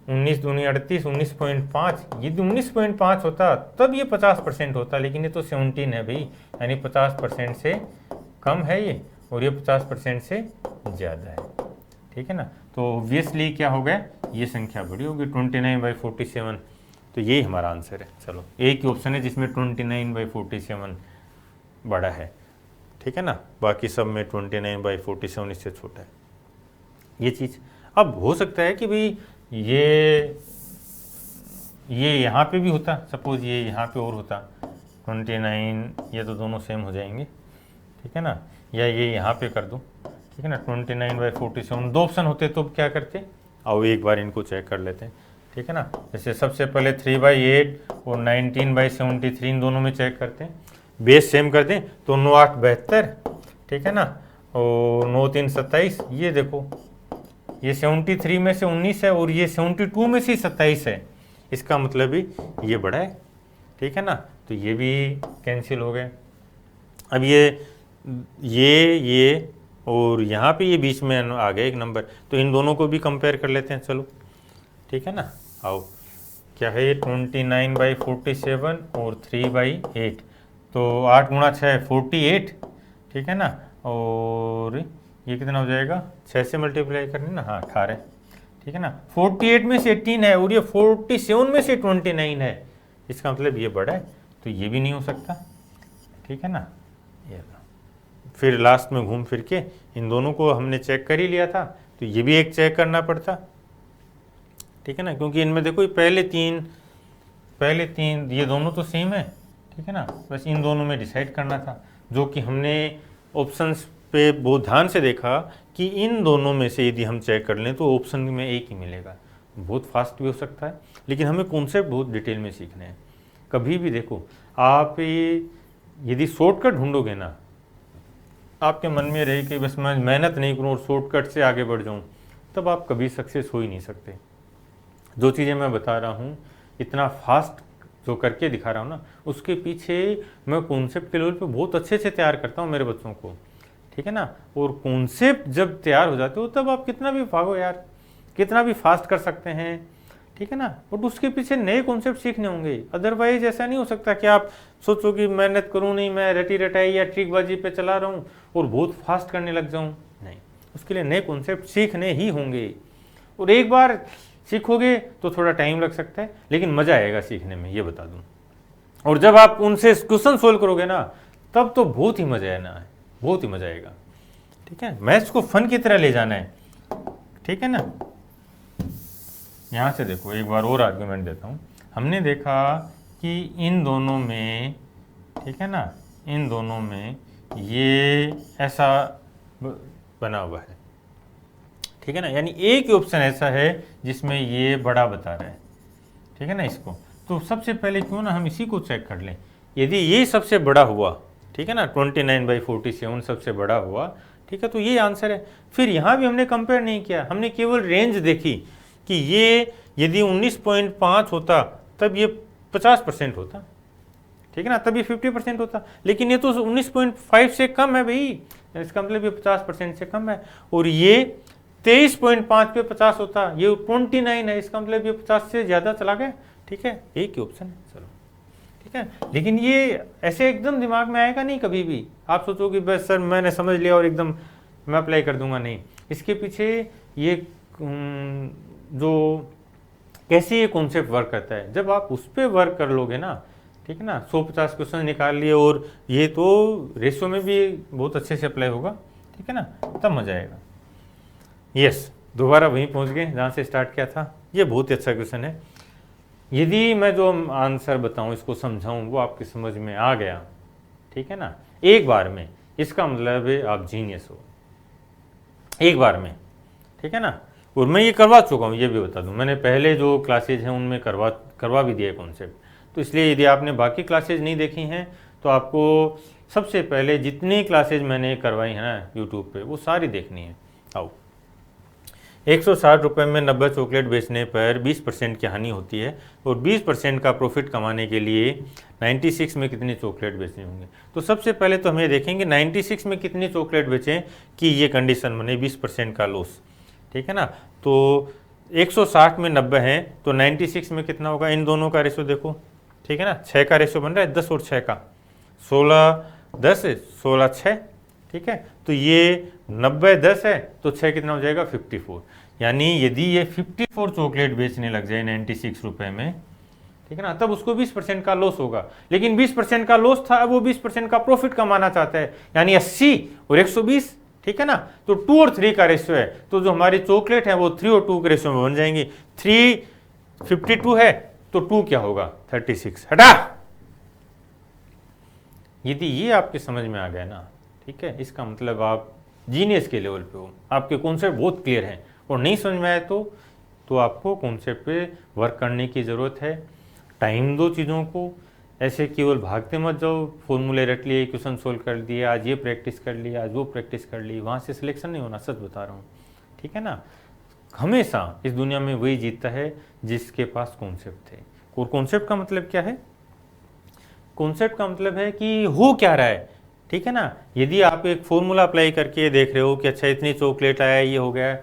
19 दूनी 38, 19.5। यदि 19.5 होता तब ये 50% होता, लेकिन ये तो 17 है भाई, यानी 50% से कम है ये, और ये 50% से ज़्यादा है, ठीक है ना। तो ऑब्वियसली क्या हो गया, ये संख्या बड़ी होगी 29/47, तो ये हमारा आंसर है। चलो, एक ही ऑप्शन है जिसमें 29/47 बड़ा है, ठीक है ना, बाकी सब में 29/47 इससे छोटा है, ये चीज़। अब हो सकता है कि भाई ये यहाँ पे भी होता, सपोज ये यहाँ पे और होता 29, ये तो दोनों सेम हो जाएंगे, ठीक है ना, या ये यहाँ पे कर दो, ठीक है ना, 29/47, दो ऑप्शन होते तो क्या करते, आओ एक बार इनको चेक कर लेते हैं, ठीक है ना। जैसे सबसे पहले 3/8 और 19/73, इन दोनों में चेक करते हैं, बेस सेम कर दें तो 9 8 72, ठीक है ना, और 9 3 27, ये देखो ये 73 में से 19 है और ये 72 में से 27 है, इसका मतलब भी ये बड़ा है, ठीक है ना। तो ये भी कैंसिल हो गए। अब ये और यहाँ पे ये बीच में आ गया एक नंबर, तो इन दोनों को भी कंपेयर कर लेते हैं, चलो, ठीक है ना। आओ, क्या है, 29/47 और 3/8, तो 8 गुणा 6 48, ठीक है ना, और ये कितना हो जाएगा, 6 से मल्टीप्लाई करने ना, हाँ 18, ठीक है ना। 48 में से 18 है और ये 47 में से 29 है, इसका मतलब ये बड़ा है, तो ये भी नहीं हो सकता, ठीक है ना। ये फिर लास्ट में घूम फिर के इन दोनों को हमने चेक कर ही लिया था, तो ये भी एक चेक करना पड़ता, ठीक है ना, क्योंकि इनमें देखो पहले तीन ये दोनों तो सेम है, ठीक है ना, बस इन दोनों में डिसाइड करना था, जो कि हमने ऑप्शंस पे बहुत ध्यान से देखा कि इन दोनों में से यदि हम चेक कर लें तो ऑप्शन में एक ही मिलेगा। बहुत फास्ट भी हो सकता है, लेकिन हमें कॉन्सेप्ट बहुत डिटेल में सीखने हैं। कभी भी देखो, आप यदि शॉर्टकट ढूंढोगे ना, आपके मन में रहे कि बस मैं मेहनत नहीं करूँ और शॉर्टकट से आगे बढ़ जाऊँ, तब आप कभी सक्सेस हो ही नहीं सकते। जो चीज़ें मैं बता रहा हूँ, इतना फास्ट जो करके दिखा रहा हूँ ना, उसके पीछे मैं कॉन्सेप्ट के लेवल पे बहुत अच्छे से तैयार करता हूँ मेरे बच्चों को, ठीक है ना। और कॉन्सेप्ट जब तैयार हो जाते हो तब आप कितना भी भागो यार, कितना भी फास्ट कर सकते हैं, ठीक है ना, बट उसके पीछे नए कॉन्सेप्ट सीखने होंगे। अदरवाइज ऐसा नहीं हो सकता कि आप सोचो कि मेहनत करूँ नहीं, मैं रटी रटाई या ट्रिकबाजी पे चला रहा हूँ और बहुत फास्ट करने लग जाऊँ, नहीं, उसके लिए नए कॉन्सेप्ट सीखने ही होंगे। और एक बार सीखोगे तो थोड़ा टाइम लग सकता है, लेकिन मज़ा आएगा सीखने में, ये बता दूँ। और जब आप उनसे क्वेश्चन सोल्व करोगे ना, तब तो बहुत ही मज़ा आना है, बहुत ही मज़ा आएगा, ठीक है। मैथ्स को फन की तरह ले जाना है, ठीक है ना। यहाँ से देखो, एक बार और आर्गुमेंट देता हूँ। हमने देखा कि इन दोनों में, ठीक है ना, इन दोनों में ये ऐसा बना हुआ है, ठीक है ना, यानी एक ही ऑप्शन ऐसा है जिसमें ये बड़ा बता रहा है, ठीक है ना। इसको तो सबसे पहले क्यों ना हम इसी को चेक कर लें। यदि ये सबसे बड़ा हुआ, ठीक है ना, 29/47 सबसे बड़ा हुआ, ठीक है, तो ये आंसर है। फिर यहाँ भी हमने कंपेयर नहीं किया, हमने केवल रेंज देखी कि ये यदि 19.5 होता तब ये 50% होता, ठीक है ना, तब ये 50% होता, लेकिन ये तो 19.5 से कम है भाई, इसका मतलब ये 50% से कम है। और ये 23.5 पे 50 होता, ये 29 है, इसका मतलब ये 50 से ज़्यादा चला गया, ठीक है, एक ही ऑप्शन है। चलो ठीक है, लेकिन ये ऐसे एकदम दिमाग में आएगा नहीं कभी भी, आप सोचो कि बस सर मैंने समझ लिया और एकदम मैं अप्लाई कर दूंगा, नहीं। इसके पीछे ये जो कैसे ये कॉन्सेप्ट वर्क करता है, जब आप उस पर वर्क कर लोगे ना, ठीक है ना, 150 क्वेश्चन निकाल लिए और ये तो रेशियो में भी बहुत अच्छे से अप्लाई होगा, ठीक है ना, तब मजा आएगा। यस, दोबारा वहीं पहुंच गए जहाँ से स्टार्ट किया था। ये बहुत ही अच्छा क्वेश्चन है। यदि मैं जो आंसर बताऊं, इसको समझाऊं, वो आपकी समझ में आ गया, ठीक है ना, एक बार में, इसका मतलब है आप जीनियस हो, एक बार में, ठीक है ना। और मैं ये करवा चुका हूँ, ये भी बता दूं, मैंने पहले जो क्लासेज हैं उनमें करवा भी दिया कॉन्सेप्ट। तो इसलिए यदि आपने बाकी क्लासेज नहीं देखी हैं तो आपको सबसे पहले जितनी क्लासेज मैंने करवाई हैं ना यूट्यूब पे, वो सारी देखनी है। आओ, 160 रुपये में 90 चॉकलेट बेचने पर 20% की हानि होती है और 20% का प्रॉफिट कमाने के लिए 96 में कितनी चॉकलेट बेचने होंगे। तो सबसे पहले तो हम ये देखेंगे 96 में कितनी चॉकलेट बेचें कि ये कंडीशन बने 20% का लॉस, ठीक है ना। तो 160 में 90 है तो 96 में कितना होगा, इन दोनों का रेशो देखो, ठीक है ना, 6 का रेशो बन रहा है, 10 और 6 का, 16 10 16 6, ठीक है। तो ये 90 10 है तो 6 कितना हो जाएगा 54। यानी यदि ये 54 चॉकलेट बेचने लग जाए 96 रुपये में, ठीक है ना, तब उसको 20% का लॉस होगा। लेकिन 20% का लॉस था, अब वो 20% का प्रॉफिट कमाना चाहता है, यानी 80 और 120, ठीक है ना। तो 2 और 3 का रेशियो है, तो जो हमारी चॉकलेट है वो 3 और 2 के रेशियो में बन जाएंगी। 3 52 है तो 2 क्या होगा 36, हटा। यदि ये आपके समझ में आ गया ना, ठीक है, इसका मतलब आप जीनियस के लेवल पे हो, आपके कॉन्सेप्ट बहुत क्लियर हैं। और नहीं समझ में आए तो आपको कॉन्सेप्ट पे वर्क करने की ज़रूरत है। टाइम दो चीज़ों को, ऐसे केवल भागते मत जाओ, फॉर्मूले रट लिए, क्वेश्चन सोल्व कर दिए, आज ये प्रैक्टिस कर ली, आज वो प्रैक्टिस कर ली, वहाँ से सिलेक्शन नहीं होना, सच बता रहा हूँ, ठीक है ना। हमेशा इस दुनिया में वही जीतता है जिसके पास कॉन्सेप्ट थे। और कॉन्सेप्ट का मतलब क्या है, कॉन्सेप्ट का मतलब है कि हो क्या रहा है, ठीक है ना। यदि आप एक फॉर्मूला अप्लाई करके देख रहे हो कि अच्छा इतनी चॉकलेट आया, ये हो गया,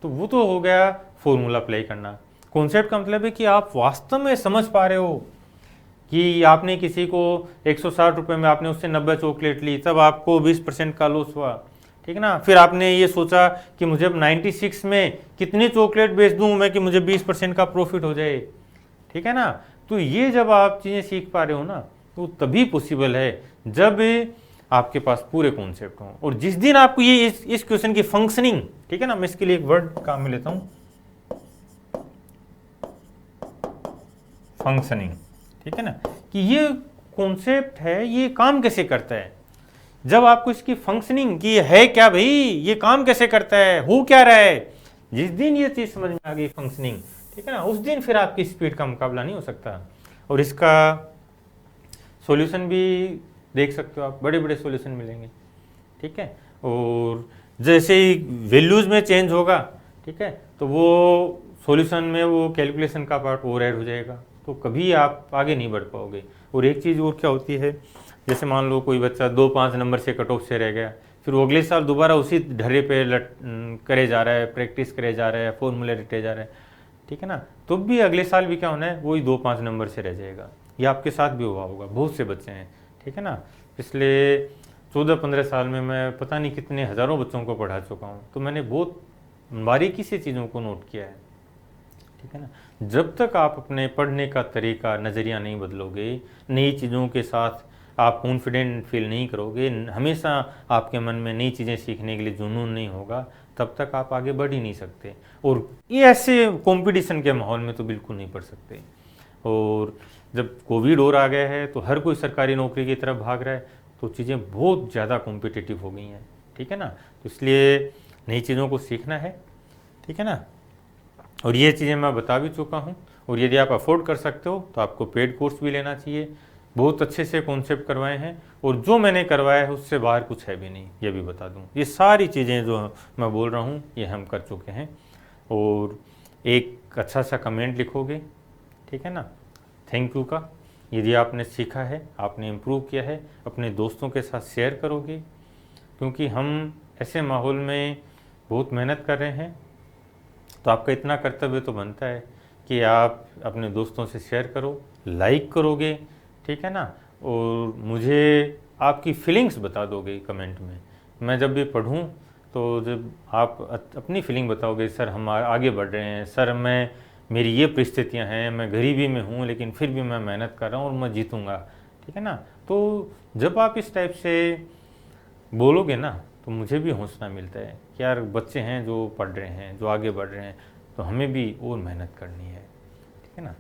तो वो तो हो गया फॉर्मूला अप्लाई करना। कॉन्सेप्ट का मतलब है कि आप वास्तव में समझ पा रहे हो कि आपने किसी को 160 रुपये में आपने उससे 90 चॉकलेट ली, तब आपको 20% का लॉस हुआ, ठीक है ना। फिर आपने ये सोचा कि मुझे अब 96 में कितनी चॉकलेट बेच दूं मैं कि मुझे 20% का प्रॉफिट हो जाए, ठीक है ना। तो ये जब आप चीज़ें सीख पा रहे हो ना, तो तभी पॉसिबल है जब आपके पास पूरे कॉन्सेप्ट हों। और जिस दिन आपको ये इस क्वेश्चन की फंक्शनिंग, ठीक है ना, मैं इसके लिए एक वर्ड काम में लेता हूं, फंक्शनिंग, ठीक है ना, कि ये कॉन्सेप्ट है, ये काम कैसे करता है। जब आपको इसकी फंक्शनिंग की है क्या भाई, ये काम कैसे करता है, हो क्या रहा है, जिस दिन ये चीज समझ में आ गई फंक्शनिंग, ठीक है ना, उस दिन फिर आपकी स्पीड का मुकाबला नहीं हो सकता। और इसका सॉल्यूशन भी देख सकते हो आप, बड़े बड़े सॉल्यूशन मिलेंगे, ठीक है। और जैसे ही वैल्यूज में चेंज होगा, ठीक है, तो वो सॉल्यूशन में वो कैलकुलेशन का पार्ट और ऐड हो जाएगा, तो कभी आप आगे नहीं बढ़ पाओगे। और एक चीज़ और क्या होती है, जैसे मान लो कोई बच्चा 2-5 नंबर से कट ऑफ से रह गया, फिर वो अगले साल दोबारा उसी ढर्रे पे करे जा रहा है, प्रैक्टिस करे जा रहा है, फॉर्मूले रटे जा रहा है, ठीक है ना, तो भी अगले साल भी क्या होना है, वही 2-5 नंबर से रह जाएगा। ये आपके साथ भी हुआ होगा, बहुत से बच्चे हैं, ठीक है ना। पिछले 14-15 साल में मैं पता नहीं कितने हज़ारों बच्चों को पढ़ा चुका हूँ, तो मैंने बहुत बारीकी से चीज़ों को नोट किया है, ठीक है ना। जब तक आप अपने पढ़ने का तरीका, नज़रिया नहीं बदलोगे, नई चीज़ों के साथ आप कॉन्फिडेंट फील नहीं करोगे, हमेशा आपके मन में नई चीज़ें सीखने के लिए जुनून नहीं होगा, तब तक आप आगे बढ़ ही नहीं सकते। और ये ऐसे कंपटीशन के माहौल में तो बिल्कुल नहीं पढ़ सकते। और जब कोविड और आ गया है तो हर कोई सरकारी नौकरी की तरफ भाग रहा है, तो चीज़ें बहुत ज़्यादा कॉम्पिटिटिव हो गई हैं, ठीक है ना। तो इसलिए नई चीज़ों को सीखना है, ठीक है ना। और ये चीज़ें मैं बता भी चुका हूँ। और यदि आप अफोर्ड कर सकते हो तो आपको पेड कोर्स भी लेना चाहिए। बहुत अच्छे से कॉन्सेप्ट करवाए हैं, और जो मैंने करवाया है उससे बाहर कुछ है भी नहीं, ये भी बता दूं। ये सारी चीज़ें जो मैं बोल रहा हूँ ये हम कर चुके हैं। और एक अच्छा सा कमेंट लिखोगे, ठीक है ना, थैंक यू का। यदि आपने सीखा है, आपने इम्प्रूव किया है, अपने दोस्तों के साथ शेयर करोगे, क्योंकि हम ऐसे माहौल में बहुत मेहनत कर रहे हैं, तो आपका इतना कर्तव्य तो बनता है कि आप अपने दोस्तों से शेयर करो, लाइक करोगे, ठीक है ना, और मुझे आपकी फीलिंग्स बता दोगे कमेंट में। मैं जब भी पढ़ूं तो जब आप अपनी फीलिंग बताओगे, सर हम आगे बढ़ रहे हैं, सर मेरी ये परिस्थितियां हैं, मैं गरीबी में हूँ लेकिन फिर भी मैं मेहनत कर रहा हूँ और मैं जीतूँगा, ठीक है ना। तो जब आप इस टाइप से बोलोगे ना तो मुझे भी हौसला मिलता है कि यार बच्चे हैं जो पढ़ रहे हैं, जो आगे बढ़ रहे हैं, तो हमें भी और मेहनत करनी है, ठीक है ना।